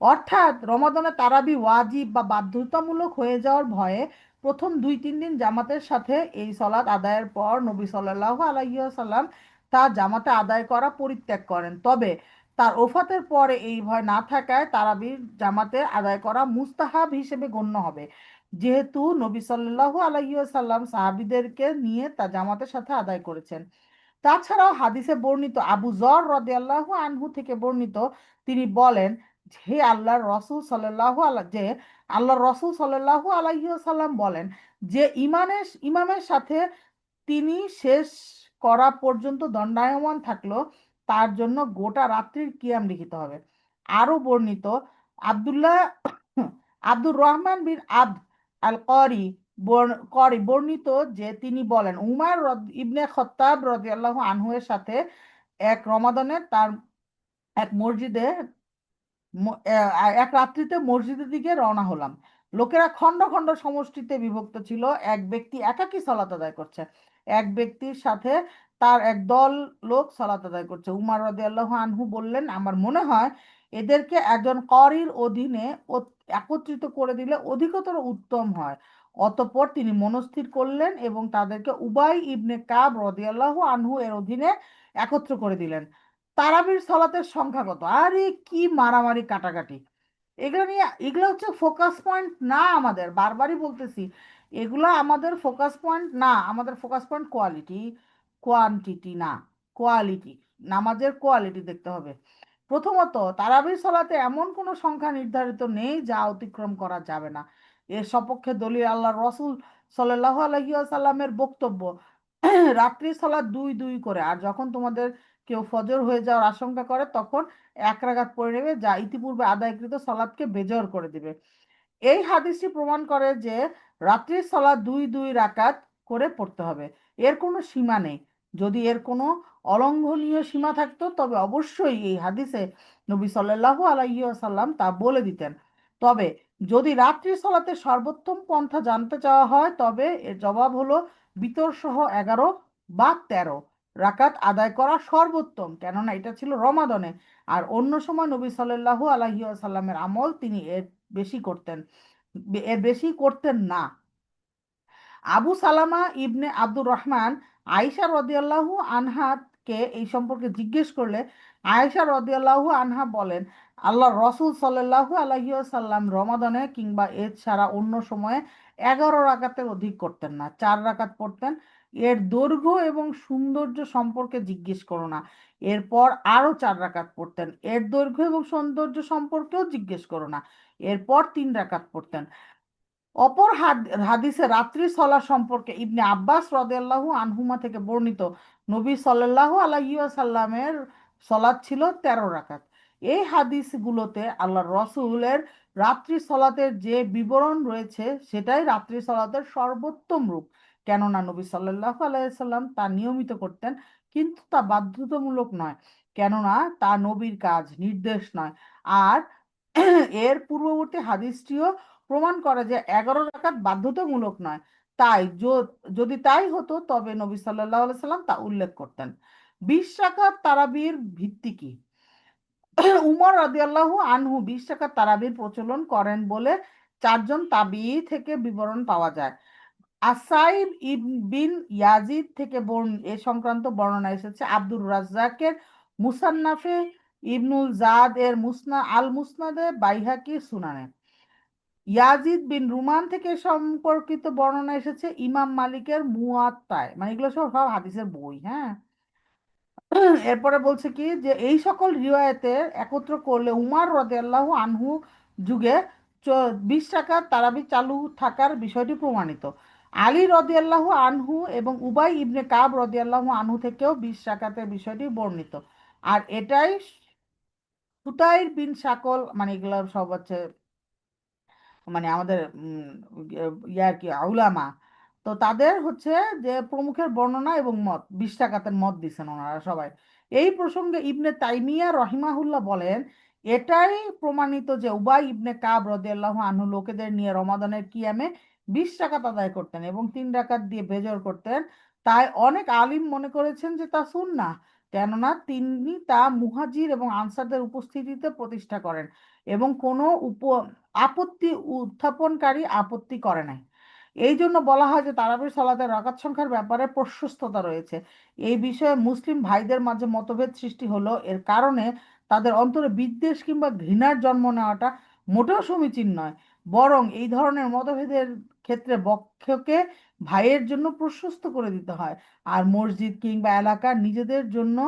অর্থাৎ রমাদানে তারাবি ওয়াজিব বা বাধ্যতামূলক হয়ে যাওয়ার ভয়ে প্রথম 2-3 দিন জামাতের সাথে এই সলাৎ আদায়ের পর নবী সাল্লাল্লাহু আলাইহি ওয়াসাল্লাম তা জামাতে আদায় করা পরিত্যাগ করেন। তবে তার ওফাতের পরে এই ভয় না থাকায় তারাবির জামাতে আদায় করা মুস্তাহাব হিসেবে গণ্য হবে, যেহেতু নবী সাল্লাল্লাহু আলাইহি ওয়াসাল্লাম সাহাবীদেরকে নিয়ে তা জামাতের সাথে আদায় করেছেন। তাছাড়াও হাদিসে বর্ণিত আবু যর রাদিয়াল্লাহু আনহু থেকে বর্ণিত, তিনি বলেন, হে আল্লাহর রসূল সাল্লাল্লাহু আলাইহি যে আল্লাহর রসূল সাল্লাল্লাহু আলাইহি ওয়াসাল্লাম বলেন যে ইমামের সাথে তিনি শেষ করা পর্যন্ত দণ্ডায়মান থাকলো তার জন্য গোটা রাত্রির কিয়াম লিখিত হবে। আরো বর্ণিত আব্দুল্লাহ আব্দুর রহমান বিন আবদ আল করি বর্ণিত যে তিনি বলেন, উমার ইবনে খত্তাব রাদিয়াল্লাহু আনহু এর সাথে এক রমাদানে তার এক মসজিদে এক রাত্রিতে মসজিদের দিকে রওনা হলাম। লোকেরা খন্ড খন্ড সমষ্টিতে বিভক্ত ছিল। এক ব্যক্তি একাকী সালাত আদায় করছে, এক ব্যক্তির সাথে তার এক দল লোক সালাত আদায় করছে। উমার রাদিয়াল্লাহু আনহু বললেন, আমার মনে হয় এদেরকে একজন করির অধীনে একত্রিত করে দিলে অধিকতর উত্তম হয়। অতঃপর তিনি মনস্থির করলেন এবং তাদেরকে উবাই ইবনে কাব রাদিয়াল্লাহু আনহু এর অধীনে একত্র করে দিলেন। তারাবির সলাতের সংখ্যা কত? আরে কি মারামারি কাটাকাটি! এগুলো হচ্ছে ফোকাস পয়েন্ট না আমাদের, বারবারই বলতেছি, এগুলো আমাদের ফোকাস পয়েন্ট না। আমাদের ফোকাস পয়েন্ট কোয়ান্টিটি না, কোয়ালিটি। নামাজের কোয়ালিটি দেখতে হবে। প্রথমত, তারাবির সলাতে এমন কোনো সংখ্যা নির্ধারিত নেই যা অতিক্রম করা যাবে না। এর সপক্ষে দলিল আল্লাহ রসুল সাল্লাল্লাহু আলাইহি ওয়াসাল্লামের বক্তব্য, রাত্রি সালাত দুই দুই করে, আর যখন তোমাদের কেউ ফজর হয়ে যাওয়ার আশঙ্কা করে তখন এক রাকাত পড়ে নেবে, যা ইতিপূর্বে আদায়কৃত সালাতকে বেজর করে দিবে। এই হাদিসটি প্রমাণ করে যে রাত্রির সালাত দুই দুই রাকাত করে পড়তে হবে। এর কোনো সীমা নেই। যদি এর কোনো অলঙ্ঘনীয় সীমা থাকতো তবে অবশ্যই এই হাদিসে নবী সাল্লাল্লাহু আলাইহি ওয়াসাল্লাম তা বলে দিতেন। তবে যদি রাত্রির সালাতের সর্বোত্তম পন্থা জানতে চাওয়া হয় তবে এর জবাব হলো বিতর সহ 11 বা 13 রাকাত আদায় করা সর্বোত্তম, কেননা এটা ছিল রমাদানে। আর অন্য সময় নবী সাল্লাল্লাহু আলাইহি ওয়াসাল্লামের আমল তিনি এর বেশি করতেন, এর বেশি করতেন না। আবু সালামা ইবনে আব্দুর রহমান আয়েশা রাদিয়াল্লাহু আনহাকে এই সম্পর্কে জিজ্ঞেস করলে আয়েশা রাদিয়াল্লাহু আনহা বলেন, আল্লাহ রসুল সাল্লাল্লাহু আলাইহি ওয়াসাল্লাম রমাদানে কিংবা এছাড়া অন্য সময়ে 11 রাকাতের অধিক করতেন না, 4 রাকাত পড়তেন। এর দৈর্ঘ্য এবং সৌন্দর্য সম্পর্কে জিজ্ঞেস করো না। এরপর আরো 4 রাকাত পড়তেন। এর দৈর্ঘ্য এবং সৌন্দর্য সম্পর্কেও জিজ্ঞেস করো না। এরপর 3 রাকাত পড়তেন। অপর হাদিসে রাত্রি সলা সম্পর্কে ইবনে আব্বাস রাদিয়াল্লাহু আনহুমা থেকে বর্ণিত, নবী সাল্লাল্লাহু আলাইহি ওয়াসাল্লামের সলাত ছিল 13 রাকাত। এই হাদিসগুলোতে আল্লাহ রসুলের রাত্রি সলাতের যে বিবরণ রয়েছে সেটাই রাত্রি সলাতের সর্বোত্তম রূপ, কেননা নবী সাল্লাল্লাহু আলাইহি সাল্লাম তা নিয়মিত করতেন, কিন্তু তা বাধ্যতামূলক নয়, কেননা তা নবীর কাজ, নির্দেশ নয়। আর এর পূর্ববর্তী হাদিসটিও প্রমাণ করে যে 11 রাকাত বাধ্যতামূলক নয়। তাই যদি তাই হতো তবে নবী সাল্লাল্লাহু আলাইহি সাল্লাম তা উল্লেখ করতেন। 20 রাকাত তারাবির ভিত্তি কি? উমর রাদিয়াল্লাহু আনহু 20 রাকাত তারাবির প্রচলন করেন বলে 4জন তাবিঈ থেকে বিবরণ পাওয়া যায়। আসাইব বিন ইয়াজিদ থেকে এ সংক্রান্ত বর্ণনা এসেছে আব্দুর রাজ্জাকের মুসান্নাফে, ইবনুল জাদ এর মুসনাদে, বাইহাকি সুনানে। ইয়াজিদ বিন রুমান থেকে সম্পর্কিত বর্ণনা এসেছে ইমাম মালিকের মুয়াত্তায়, মানে এগুলো সব সব হাদিসের বই, হ্যাঁ। এরপরে বলছে কি যে এই সকল রিওয়ায়েতের একত্র করলে উমার রাদিয়াল্লাহু আনহু যুগে 20 রাকাত তারাবি চালু থাকার বিষয়টি প্রমাণিত। আলী রাদিয়াল্লাহু আনহু এবং উবাই ইবনে কাব রাদিয়াল্লাহু আনহু থেকেও 20 রাকাতের বিষয়টি বর্ণিত। আর এটাই সুতাইর বিন সাকল, মানে এগুলো সব হচ্ছে মানে আমাদের ইয়ার কি আউলামা, তো তাদের হচ্ছে যে প্রমুখের বর্ণনা এবং মত 20 টাকাতের মত দিচ্ছেন ওনারা সবাই। এই প্রসঙ্গে ইবনে তাইমিয়া রহিমাহুল্লাহ বলেন, এটাই প্রমাণিত যে উবাই ইবনে কাব রাদিয়াল্লাহু আনহু লোকেদের নিয়ে রমাদানের কিয়ামে 20 রাকাত আদায় করতেন এবং 3 রাকাত দিয়ে বেজর করতেন। তাই অনেক আলিম মনে করেছেন যে তা সুন্নাহ, কেননা তিনি তা মুহাজির এবং আনসারদের উপস্থিতিতে প্রতিষ্ঠা করেন এবং কোনো আপত্তি উত্থাপনকারী আপত্তি করে নাই। এই জন্য বলা হয় যে তারাবির সালাতের রাকাত সংখ্যার ব্যাপারে প্রশস্ততা রয়েছে। এই বিষয়ে মুসলিম ভাইদের মাঝে মতভেদ সৃষ্টি হলো, এর কারণে তাদের অন্তরে বিদ্বেষ কিংবা ঘৃণার জন্ম নেওয়াটা মোটেও সমীচীন নয়। বরং এই ধরনের মতভেদের ক্ষেত্রে বক্ষকে ভাইয়ের জন্য প্রশস্ত করে দিতে হয়। আর মসজিদ কিংবা এলাকার নিজেদের জন্য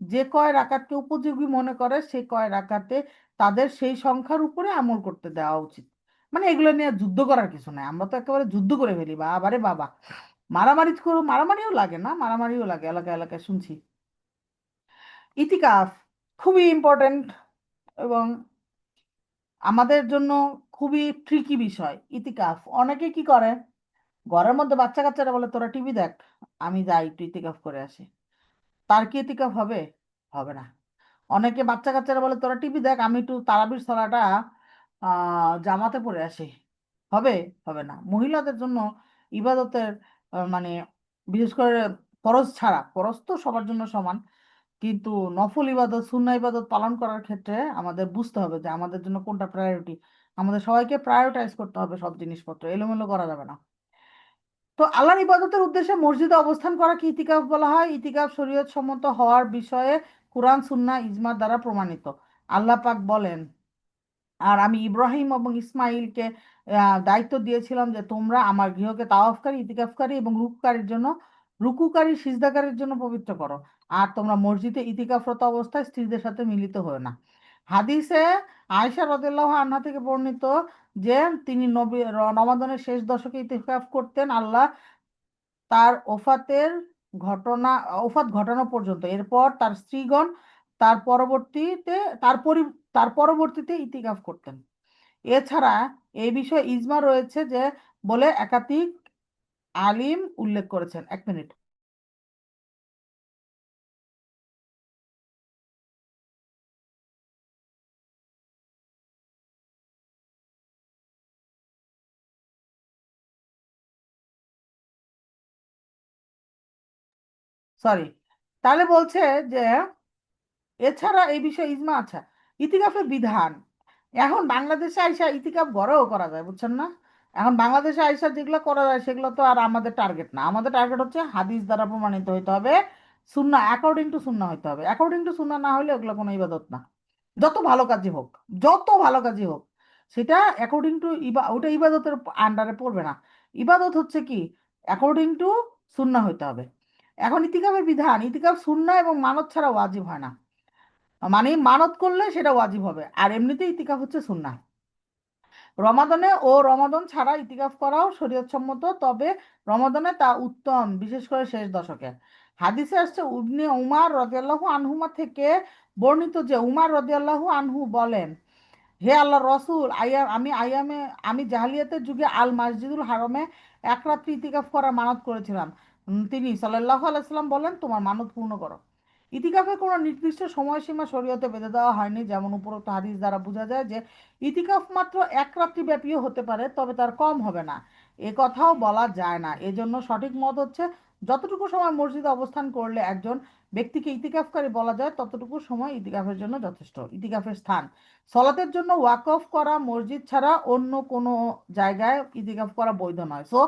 যে কয় রাকাতকে উপযোগী মনে করে সে কয় রাকাতে তাদের সেই সংখ্যার উপরে আমল করতে দেওয়া উচিত। মানে এগুলো নিয়ে যুদ্ধ করার কিছু নাই, আমরা তো একেবারে যুদ্ধ করে ফেলি বাবারে বাবা। মারামারি করো, মারামারিও লাগে না, মারামারিও লাগে এলাকায় এলাকায় শুনছি। ইতিকাফ খুবই ইম্পর্টেন্ট এবং আমাদের জন্য খুবই ট্রিকি বিষয়। ইতিকাফ অনেকে কি করে, ঘরের মধ্যে বাচ্চা কাচ্চারা বলে তোরা টিভি দেখ, আমি যাই একটু ইতিকাফ করে আসি। তার কি ইতিকাফ হবে? হবে না। অনেকে বাচ্চা কাচ্চারা বলে তোরা টিভি দেখ, আমি একটু তারাবির ছলাটা জামাতে পড়ে আসি। হবে? হবে না। মহিলাদের জন্য ইবাদতের মানে বিশেষ করে ফরজ ছাড়া, ফরজ তো সবার জন্য সমান, কিন্তু নফল ইবাদত সুন্নাহ ইবাদত পালন করার ক্ষেত্রে আমাদের বুঝতে হবে যে আমাদের জন্য কোনটা প্রায়োরিটি। আমাদের সবাইকে প্রায়োরিটাইজ করতে হবে, সব জিনিসপত্র এলোমেলো করা যাবে না। তো আল্লাহর ইবাদতের উদ্দেশ্যে মসজিদে অবস্থান করা কি ইতিকাফ বলা হয়? ইতিকাফ শরীয়ত সম্মত হওয়ার বিষয়ে কুরআন সুন্নাহ ইজমা দ্বারা প্রমাণিত। আল্লাহ পাক বলেন, আর আমি ইব্রাহিম এবং ইসমাইলকে দায়িত্ব দিয়েছিলাম যে তোমরা আমার গৃহকে তাওয়াফকারী, ইতিকাফকারী এবং রুকুকারী সিজদাকারীর জন্য পবিত্র করো। আর তোমরা মসজিদে ইতিকাফরত অবস্থায় স্ত্রীদের সাথে মিলিত হও না। হাদিসে আয়েশা রাদিয়াল্লাহু আনহা থেকে বর্ণিত যে তিনি রমাদানের শেষ দশকে ইতিকাফ করতেন, আল্লাহ তার ঘটনা ওফাত ঘটানো পর্যন্ত। এরপর তার স্ত্রীগণ তার পরবর্তীতে তার পরি তার পরবর্তীতে ইতিকাফ করতেন। এছাড়া এই বিষয়ে ইজমা রয়েছে যে বলে একাধিক আলিম উল্লেখ করেছেন। 1 মিনিট। সরি। তাহলে বলছে যে এছাড়া এই বিষয়ে ইজমা আছে। ইতিকাফের বিধান, এখন বাংলাদেশে আইসা ইতিকাফ ঘরেও করা যায়, বুঝছেন না? এখন বাংলাদেশে আইসা যেগুলো করা যায় সেগুলো তো আর আমাদের টার্গেট না। আমাদের টার্গেট হচ্ছে হাদিস দ্বারা প্রমাণিত হইতে হবে, সুন্নাহ অ্যাকর্ডিং টু সুন্নাহ হইতে হবে। অ্যাকর্ডিং টু সুন্নাহ না হলে ওগুলো কোনো ইবাদত না। যত ভালো কাজই হোক, যত ভালো কাজই হোক, সেটা অ্যাকর্ডিং টু ওটা ইবাদতের আন্ডারে পড়বে না। ইবাদত হচ্ছে কি, অ্যাকর্ডিং টু সুন্নাহ হইতে হবে। এখন ইতিকাফের বিধান, ইতিকাফ সুন্নাহ এবং মানত ছাড়া ওয়াজিব হয় না। মানে মানত করলে সেটা ওয়াজিব হবে, আর এমনিতেই ইতিকাফ হচ্ছে সুন্নাহ। রমাদানে ও রমাদান ছাড়া ইতিকাফ করাও শরীয়তসম্মত, তবে রমাদানে তা উত্তম, বিশেষ করে শেষ দশকে। হাদিসে আসছে ইবনে উমার রাদিয়াল্লাহু আনহুমা থেকে বর্ণিত যে উমার রাদিয়াল্লাহু আনহু বলেন, হে আল্লাহ রসুল, আমি জাহিলিয়াতের যুগে আল মসজিদুল হারামে এক রাত্রি ইতিকাফ করার মানত করেছিলাম। তিনি সাল্লাল্লাহু আলাইহি সাল্লাম বলেন, তোমার মানত পূর্ণ করো। ইতিকাফের কোনো নির্দিষ্ট সময়সীমা শরীয়তে বেঁধে দেওয়া হয়নি, যেমন উপরোক্ত হাদিস দ্বারা বোঝা যায় যে ইতিকাফ মাত্র এক রাত্রি ব্যাপীও হতে পারে, তবে তার কম হবে না, এ কথাও বলা যায় না। এজন্য সঠিক মত হচ্ছে যতটুকু সময় মসজিদে অবস্থান করলে একজন ব্যক্তিকে ইতিকাফকারী বলা যায় ততটুকু সময় ইতিকাফের জন্য যথেষ্ট। ইতিকাফের স্থান, সলাতের জন্য ওয়াকফ করা মসজিদ ছাড়া অন্য কোনো জায়গায় ইতিকাফ করা বৈধ নয়। সো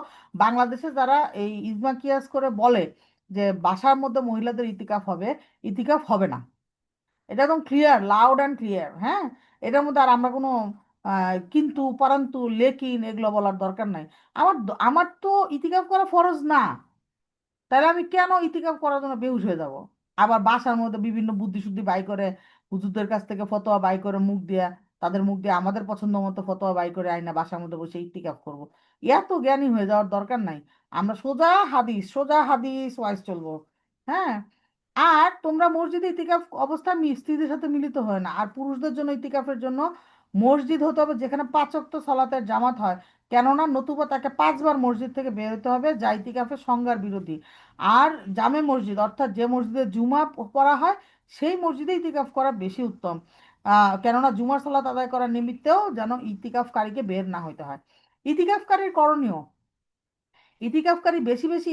বাংলাদেশে যারা এই ইজমা কিয়াস করে বলে যে বাসার মধ্যে মহিলাদের ইতিকাফ হবে, ইতিকাফ হবে না। এটা একদম ক্লিয়ার, লাউড অ্যান্ড ক্লিয়ার। হ্যাঁ, এটার মধ্যে আর আমরা কোনো কিন্তু পরন্তু লেকিন এগুলো বলার দরকার নাই। আমার তো ইতিকাফ করা ফরজ না, তাহলে আমি কেন ইতিকাফ করার জন্য বেহুশ হয়ে যাব? আবার বাসার মধ্যে বিভিন্ন বুদ্ধি শুদ্ধি বাই করে, হুজুরদের কাছ থেকে ফতোয়া বাই করে মুখ দিয়া, তাদের মুখ দিয়ে আমাদের পছন্দ মতো ফতোয়া বাই করে আইনা বাসার মধ্যে বসে ইতিকাফ করব। এত জ্ঞানী হয়ে যাওয়ার দরকার নাই। আমরা সোজা হাদিস ওয়াইজ চলবো। হ্যাঁ। আর তোমরা মসজিদে ইতিকাফ অবস্থায় স্ত্রীদের সাথে মিলিত হয় না। আর পুরুষদের জন্য ইতিকাফের জন্য মসজিদ হতে হবে যেখানে 5 ওয়াক্ত সালাতের জামাত হয়, কেননা নতুবা তাকে 5 বার মসজিদ থেকে বের হতে হবে, যা ইতিকাফের সংজ্ঞার বিরোধী। আর জামে মসজিদ অর্থাৎ যে মসজিদে জুমা পড়া হয় সেই মসজিদে ইতিকাফ করা বেশি উত্তম, কেননা জুমার সালাত আদায় করার নিমিত্তেও যেন ইতিকাফকারীকে বের না হইতে হয়। ইতিকাফকারীর করণীয়: ইতিকাফকারী বেশি বেশি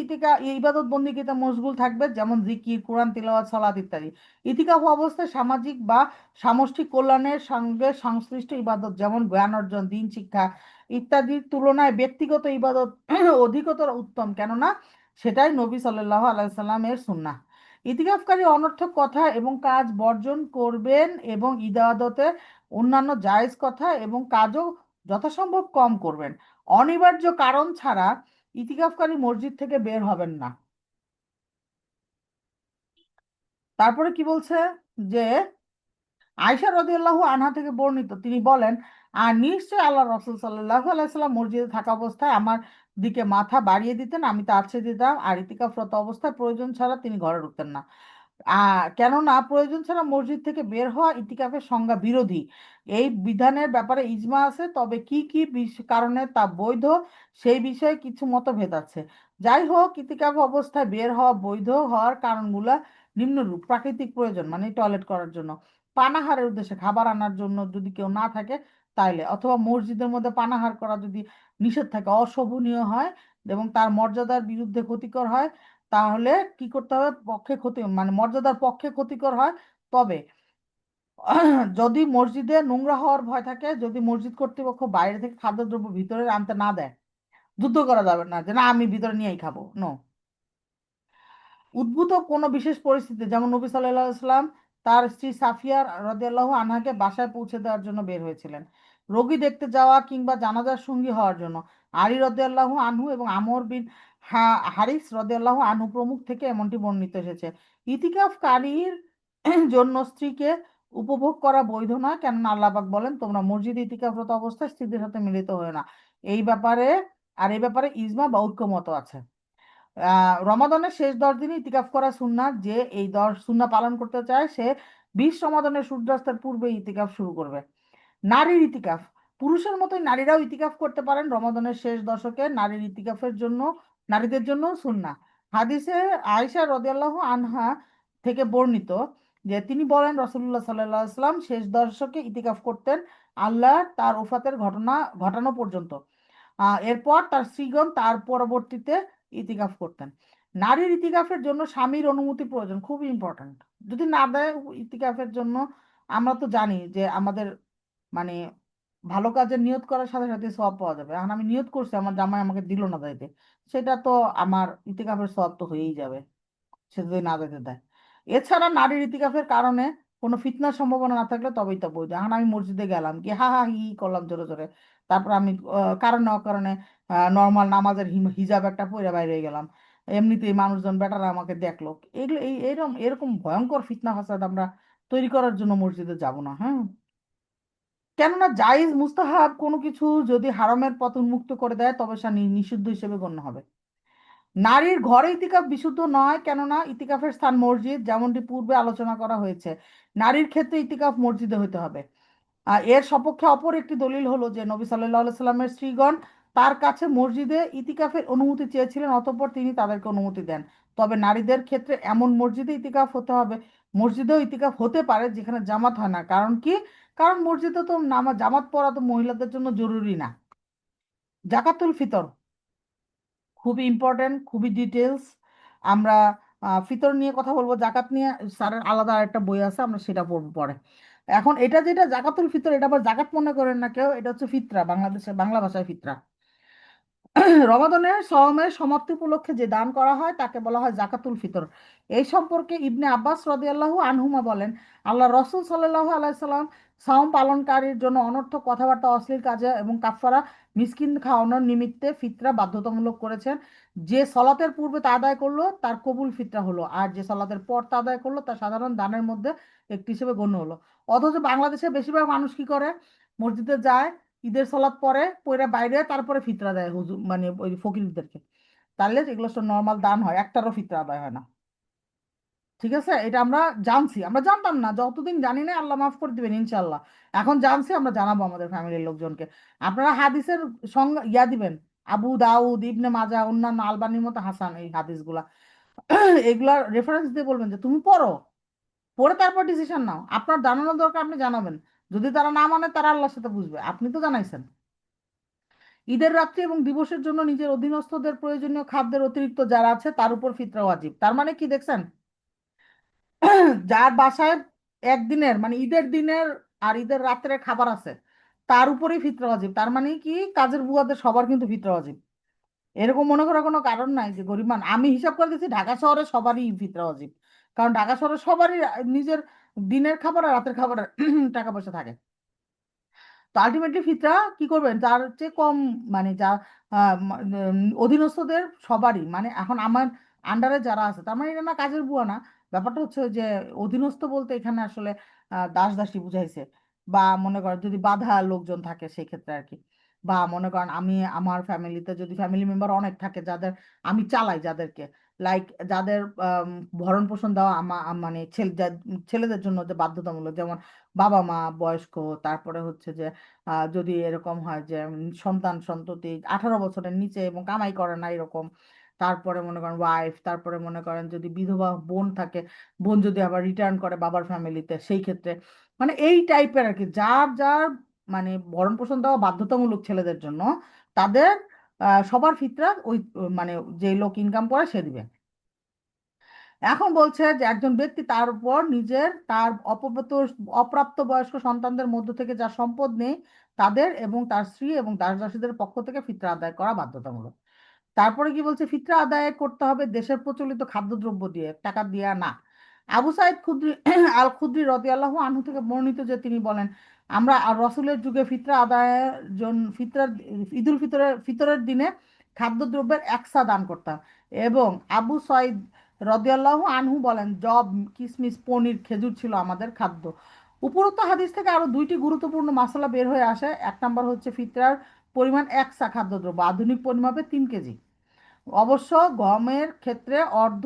ইবাদত বন্দিগিতে মশগুল থাকবে, যেমন জিকির, কোরআন তিলাওয়াত, সালাত ইত্যাদি। ইতিকাফ অবস্থায় সামাজিক বা সামষ্টিক কল্যাণের সঙ্গে সংশ্লিষ্ট ইবাদত, যেমন জ্ঞান অর্জন, দিন শিক্ষা ইত্যাদির তুলনায় ব্যক্তিগত ইবাদত অধিকতর উত্তম, কেননা সেটাই নবী সাল্লাল্লাহু আলাইহি সাল্লামের সুন্নাহ। ইতিকাফকারী অনর্থক কথা এবং কাজ বর্জন করবেন এবং ইবাদতে অন্যান্য জায়েজ কথা এবং কাজও যথাসম্ভব কম করবেন। অনিবার্য কারণ ছাড়া ইতিকাফকারী মসজিদ থেকে বের হবেন না। তারপরে কি বলছে যে আয়েশা রাদিয়াল্লাহু আনহা থেকে বর্ণিত, তিনি বলেন, আর নিশ্চয় আল্লাহ রাসূল সাল্লাল্লাহু আলাইহি সাল্লাম মসজিদে থাকা অবস্থায় আমার দিকে মাথা বাড়িয়ে দিতেন, আমি তা আছড়ে দিতাম, আর ইতিকাফরত অবস্থায় প্রয়োজন ছাড়া তিনি ঘরে ঢুকতেন না। কেননা প্রয়োজন ছাড়া মসজিদ থেকে বের হওয়া ইতিকাফের সংজ্ঞা বিরোধী। এই বিধানের ব্যাপারে ইজমা আছে, তবে কি কি কারণে তা বৈধ সেই বিষয়ে কিছু মতভেদ আছে। যাই হোক, ইতিকাফ অবস্থায় বের হওয়া বৈধ হওয়ার কারণগুলো নিম্নরূপ: প্রাকৃতিক প্রয়োজন মানে টয়লেট করার জন্য, পানাহারের উদ্দেশ্যে খাবার আনার জন্য যদি কেউ না থাকে তাইলে, অথবা মসজিদের মধ্যে পানাহার করা যদি নিষেধ থাকে, অশোভনীয় হয় এবং তার মর্যাদার বিরুদ্ধে ক্ষতিকর হয়, তাহলে কি করতে হবে, পক্ষে ক্ষতি মানে মর্যাদার পক্ষে ক্ষতিকর হয়। তবে যদি মসজিদে নোংরা হওয়ার ভয় থাকে, যদি মসজিদ কর্তৃপক্ষ বাইরে থেকে খাদ্যদ্রব্য ভিতরে আনতে না দেয়, যুদ্ধ করা যাবে না যে না আমি ভিতরে নিয়েই খাবো, নো। উদ্ভূত কোনো বিশেষ পরিস্থিতি, যেমন নবী সাল্লাল্লাহু আলাইহি সাল্লাম তার স্ত্রী সাফিয়া রাদিয়াল্লাহু আনহাকে বাসায় পৌঁছে দেওয়ার জন্য বের হয়েছিলেন, রোগী দেখতে যাওয়া কিংবা জানাজার সঙ্গী হওয়ার জন্য। আলী রাদিয়াল্লাহু আনহু এবং আমর বিন হারিস রাদিয়াল্লাহু আনহু প্রমুখ থেকে এমনটি বর্ণিত এসেছে। ইতিকাফকারীর জন্য স্ত্রীকে উপভোগ করা বৈধ নয়, কেননা আল্লাহ পাক বলেন, তোমরা মসজিদে ইতিকাফরত অবস্থায় স্ত্রীদের সাথে মিলিত হয় না। এই ব্যাপারে এই ব্যাপারে ইজমা বা ঐক্যমত আছে। রমাদানের শেষ 10 দিন ইতিকাফ করা সুন্নাত, যে এই 10 সুন্নাহ পালন করতে চায় সে 20 রমাদানের সূর্যাস্তের পূর্বে ইতিকাফ শুরু করবে। নারীর ইতিকাফ: পুরুষের মতোই নারীরাও ইতিকাফ করতে পারেন রমাদানের শেষ দশকে। নারীর ইতিকাফের জন্য নারীদের জন্য সুন্নাহ। হাদিসে আয়েশা রাদিয়াল্লাহু আনহা থেকে বর্ণিত যে তিনি বলেন, রাসূলুল্লাহ সাল্লাল্লাহু আলাইহি ওয়াসাল্লাম শেষ দশকে ইতিকাফ করতেন, আল্লাহ তার ওফাতের ঘটনা ঘটানো পর্যন্ত। এরপর তার স্ত্রীগণ তার পরবর্তীতে ইতিকাফ করতেন। নারীর ইতিকাফের জন্য স্বামীর অনুমতি প্রয়োজন, খুব ইম্পর্ট্যান্ট। যদি না দেয় ইতিকাফের জন্য, আমরা তো জানি যে আমাদের মানে ভালো কাজের নিয়ত করার সাথে সাথে সওয়াব পাওয়া যাবে। এখন আমি নিয়ত করছি আমার জামাই আমাকে দিল না যাইতে, সেটা তো আমার ইতিকাফের সওয়াব তো হয়েই যাবে সে যদি না যেতে দেয়। এছাড়া নারীর ইতিকাফের কারণে কোনো ফিতনার সম্ভাবনা না থাকলে তবেই তা বৈধ। এখন আমি মসজিদে গেলাম, কি হা হা হি হি করলাম জোরে জোরে, তারপর আমি কারণে অকারণে নর্মাল নামাজের হিজাব একটা পরে বাইরে গেলাম, এমনিতেই মানুষজন বেটারা আমাকে দেখলো, এগুলো এরকম এরকম ভয়ঙ্কর ফিতনা ফাসাদ আমরা তৈরি করার জন্য মসজিদে যাব না। হ্যাঁ, কেননা জায়েজ মুস্তাহাব কোনো কিছু যদি হারামের পথ উন্মুক্ত করে দেয় তবে সে নিষিদ্ধ হিসেবে গণ্য হবে। নারীর ঘরে ইতিকাফ বিশুদ্ধ নয়, কেননা ইতিকাফের স্থান মসজিদ, যেমনটি পূর্বে আলোচনা করা হয়েছে। নারীর ক্ষেত্রে ইতিকাফ মসজিদে হতে হবে। এর সপক্ষে অপর একটি দলিল হলো যে নবী সাল্লাল্লাহু আলাইহি সাল্লামের স্ত্রীগণ তার কাছে মসজিদে ইতিকাফের অনুমতি চেয়েছিলেন, অতঃপর তিনি তাদেরকে অনুমতি দেন। তবে নারীদের ক্ষেত্রে এমন মসজিদে ইতিকাফ হতে হবে, মসজিদেও ইতিকাফ হতে পারে যেখানে জামাত হয় না। কারণ কি? কারণ মসজিদে তো জামাত পড়া তো মহিলাদের জন্য জরুরি না। জাকাতুল ফিতর খুবই ইম্পর্টেন্ট, খুবই ডিটেলস। আমরা ফিতর নিয়ে কথা বলবো, জাকাত নিয়ে স্যারের আলাদা একটা বই আছে, আমরা সেটা পড়বো পরে। এখন এটা যেটা জাকাতুল ফিতর, এটা আবার জাকাত মনে করেন না কেউ, এটা হচ্ছে ফিতরা, বাংলাদেশে বাংলা ভাষায় ফিতরা। রমাদানের সওমের সমাপ্তি উপলক্ষে যে দান করা হয় তাকে বলা হয় জাকাতুল ফিতর। এই সম্পর্কে ইবনে আব্বাস রাদিয়াল্লাহু আনহুমা বলেন, আল্লাহ রসুল সাল্লাল্লাহু আলাইহি সাল্লাম সাওম পালনকারীর জন্য অনর্থক কথাবার্তা, অশ্লীল কাজে এবং কাফফারা মিসকিন খাওয়ানোর নিমিত্তে ফিতরা বাধ্যতামূলক করেছেন। যে সলাতের পূর্বে তা আদায় করলো তার কবুল ফিতরা হলো, আর যে সলাতের পর তা আদায় করলো তা সাধারণ দানের মধ্যে একটি হিসেবে গণ্য হলো। অথচ বাংলাদেশে বেশিরভাগ মানুষ কি করে, মসজিদে যায়, ঈদের সালাত পরে পইরা বাইরে তারপরে ফিতরা দেয় হুজুর মানে ওই ফকিরদেরকে, তাহলে এগুলো সব নর্মাল দান হয়, একটারও ফিতরা আদায় হয় না। ঠিক আছে, এটা আমরা জানছি, আমরা জানতাম না, যতদিন জানি না আল্লাহ মাফ করে দিবেন ইনশাল্লাহ। এখন জানছি, আমরা জানাবো আমাদের ফ্যামিলির লোকজনকে। আপনারা হাদিসের সঙ্গে দিবেন, আবু দাউদ, ইবনে মাজা, অন্যান্য আলবানির মতো হাসান এই হাদিসগুলা এগুলার রেফারেন্স দিয়ে বলবেন যে তুমি পড়ো, পড়ে তারপর ডিসিশন নাও। আপনার জানানোর দরকার, আপনি জানাবেন। যদি তারা না মানে, তারা আল্লাহর সাথে বুঝবে, আপনি তো জানাইছেন। ঈদের রাত্রি এবং দিবসের জন্য নিজের অধীনস্থদের প্রয়োজনীয় খাদ্যের অতিরিক্ত যারা আছে তার উপর ফিতরা ওয়াজিব। তার মানে কি দেখছেন, যার বাসায় একদিনের মানে ঈদের দিনের আর ঈদের রাত্রের খাবার আছে, তার উপরেই ফিতরা ওয়াজিব। তার মানে কি, কাজের বুয়াদের সবার কিন্তু ফিতরা ওয়াজিব। এরকম মনে করার কোনো কারণ নাই যে গরিব আমি হিসাব করে দিচ্ছি ঢাকা শহরে সবারই ফিতরা ওয়াজিব। কারণ ঢাকা শহরে সবারই নিজের দিনের খাবার আর রাতের খাবারের টাকা পয়সা থাকে। তো আলটিমেটলি ফিতরা কি করবেন, যার চেয়ে কম মানে যা অধীনস্থদের সবারই, মানে এখন আমার আন্ডারে যারা আছে, তার মানে এটা না কাজের বুয়া না। ব্যাপারটা হচ্ছে যে অধীনস্থ বলতে এখানে আসলে দাস দাসী বুঝাইছে। বা মনে করেন যদি বাধা লোকজন থাকে সেই ক্ষেত্রে আর কি। বা মনে করেন আমি আমার ফ্যামিলিতে যদি ফ্যামিলি মেম্বার অনেক থাকে, যাদের আমি চালাই, যাদেরকে লাইক যাদের ভরণ পোষণ দেওয়া মানে ছেলেদের জন্য যে বাধ্যতামূলক, যেমন বাবা মা বয়স্ক, তারপরে হচ্ছে যে যদি এরকম হয় যে সন্তান সন্ততি 18 বছরের নিচে এবং কামাই করে না এরকম, তারপরে মনে করেন ওয়াইফ, তারপরে মনে করেন যদি বিধবা বোন থাকে, বোন যদি আবার রিটার্ন করে বাবার ফ্যামিলিতে, সেই ক্ষেত্রে মানে এই টাইপের আর কি, যার যার মানে ভরণ পোষণ দেওয়া বাধ্যতামূলক ছেলেদের জন্য, তাদের সবার ফিতরা ওই মানে যে লোক ইনকাম করে সে দিবে। এখন বলছে যে একজন ব্যক্তি তার উপর নিজের তার অপ্রাপ্ত বয়স্ক সন্তানদের মধ্য থেকে যা সম্পদ নেই তাদের এবং তার স্ত্রী এবং দাস দাসীদের পক্ষ থেকে ফিতরা আদায় করা বাধ্যতামূলক। তারপরে কি বলছে, ফিতরা আদায় করতে হবে দেশের প্রচলিত খাদ্যদ্রব্য দিয়ে, টাকা দিয়ে না। আবু সাইদ খুদরি আল খুদরি রাদিয়াল্লাহু আনহু থেকে বর্ণিত যে তিনি বলেন, আমরা আর রসুলের যুগে ফিতরা আদায়ের জন্য ঈদুল ফিতরের দিনে খাদ্যদ্রব্যের একসা দান করতাম। এবং আবু সাইদ রাদিয়াল্লাহু আনহু বলেন, জব, কিশমিশ, পনির, খেজুর ছিল আমাদের খাদ্য। উপরোক্ত হাদিস থেকে আরো দুইটি গুরুত্বপূর্ণ মশলা বের হয়ে আসে। এক নম্বর হচ্ছে ফিতরার পরিমাণ একসা খাদ্যদ্রব্য, আধুনিক পরিমাপে 3 কেজি। অবশ্য গমের ক্ষেত্রে অর্ধ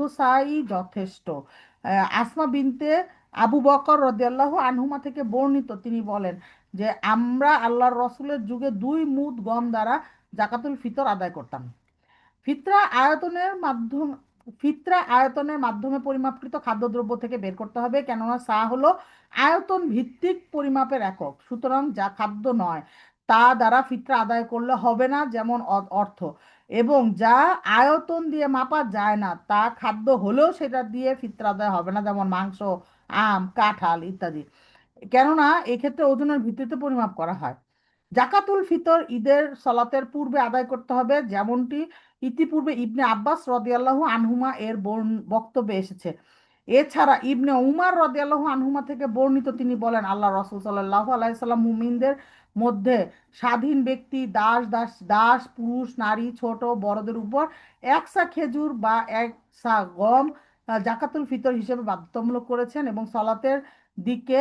যথেষ্ট। আসমা বিনতে আবু বকর রাদিয়াল্লাহু আনহুমা থেকে বর্ণিত, তিনি বলেন যে আমরা আল্লাহর রসুলের যুগে 2 মুদ গম দ্বারা জাকাতুল ফিতর আদায় করতাম। ফিতরা আয়তনের মাধ্যম ফিতরা আয়তনের মাধ্যমে পরিমাপকৃত খাদ্যদ্রব্য থেকে বের করতে হবে, কেননা হলো আয়তন ভিত্তিক পরিমাপের একক। সুতরাং যা খাদ্য নয় তা দ্বারা ফিতরা আদায় করলে হবে না, যেমন অর্থ। এবং যা আয়তন দিয়ে মাপা যায় না তা খাদ্য হলেও সেটা দিয়ে ফিতরা আদায় হবে না, যেমন মাংস, আম, কাঁঠাল ইত্যাদি। কেননা এক্ষেত্রে ওজনের ভিত্তিতে পরিমাপ করা হয়। জাকাতুল ফিতর ঈদের সলাতের পূর্বে আদায় করতে হবে, যেমনটি ইতিপূর্বে ইবনে আব্বাস রাদিয়াল্লাহু আনহুমা এর বক্তব্যে এসেছে। এছাড়া ইবনে উমার রাদিয়াল্লাহু আনহুমা থেকে বর্ণিত, তিনি বলেন আল্লাহ রাসূল সাল্লাল্লাহু আলাইহি সাল্লাম মুমিনদের মধ্যে স্বাধীন ব্যক্তি, দাস পুরুষ নারী ছোট বড়দের উপর একসা খেজুর বা একসা গম জাকাতুল ফিতর হিসেবে বাধ্যতামূলক করেছেন, এবং সলাতের দিকে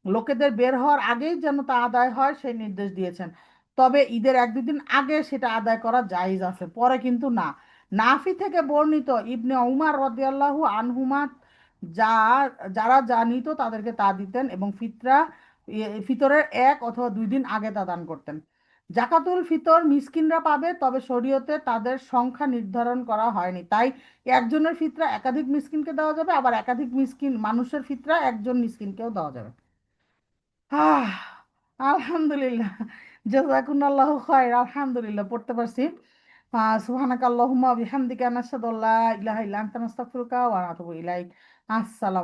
লোকেদের বের হওয়ার আগেই যেন তা আদায় হয় সেই নির্দেশ দিয়েছেন। তবে ঈদের 1-2 দিন আগে সেটা আদায় করা জায়েজ আছে, পরে কিন্তু না। নাফি থেকে বর্ণিত, ইবনে উমার রাদিয়াল্লাহু আনহুমা যা যারা যা নিত তাদেরকে তা দিতেন এবং ফিতরের 1 অথবা 2 দিন আগে তা দান করতেন। জাকাতুল ফিতর মিসকিনরা পাবে, তবে শরীয়তে তাদের সংখ্যা নির্ধারণ করা হয়নি, তাই একজনের ফিতরা একাধিক মিসকিনকে দেওয়া যাবে, আবার একাধিক মিসকিন মানুষের ফিতরা একজন মিসকিনকেও দেওয়া যাবে। আহ আলহামদুলিল্লাহ, জাযাকুমুল্লাহু খায়র, আলহামদুলিল্লাহ পড়তে পারছি। সুবহানাকাল্লাহুম্মা ওয়া বিহামদিকা, নাশহাদু আল্লা ইলাহা ইল্লা আনতা, নাস্তাগফিরুকা ওয়া নাতুবু ইলাইক। আসসালামু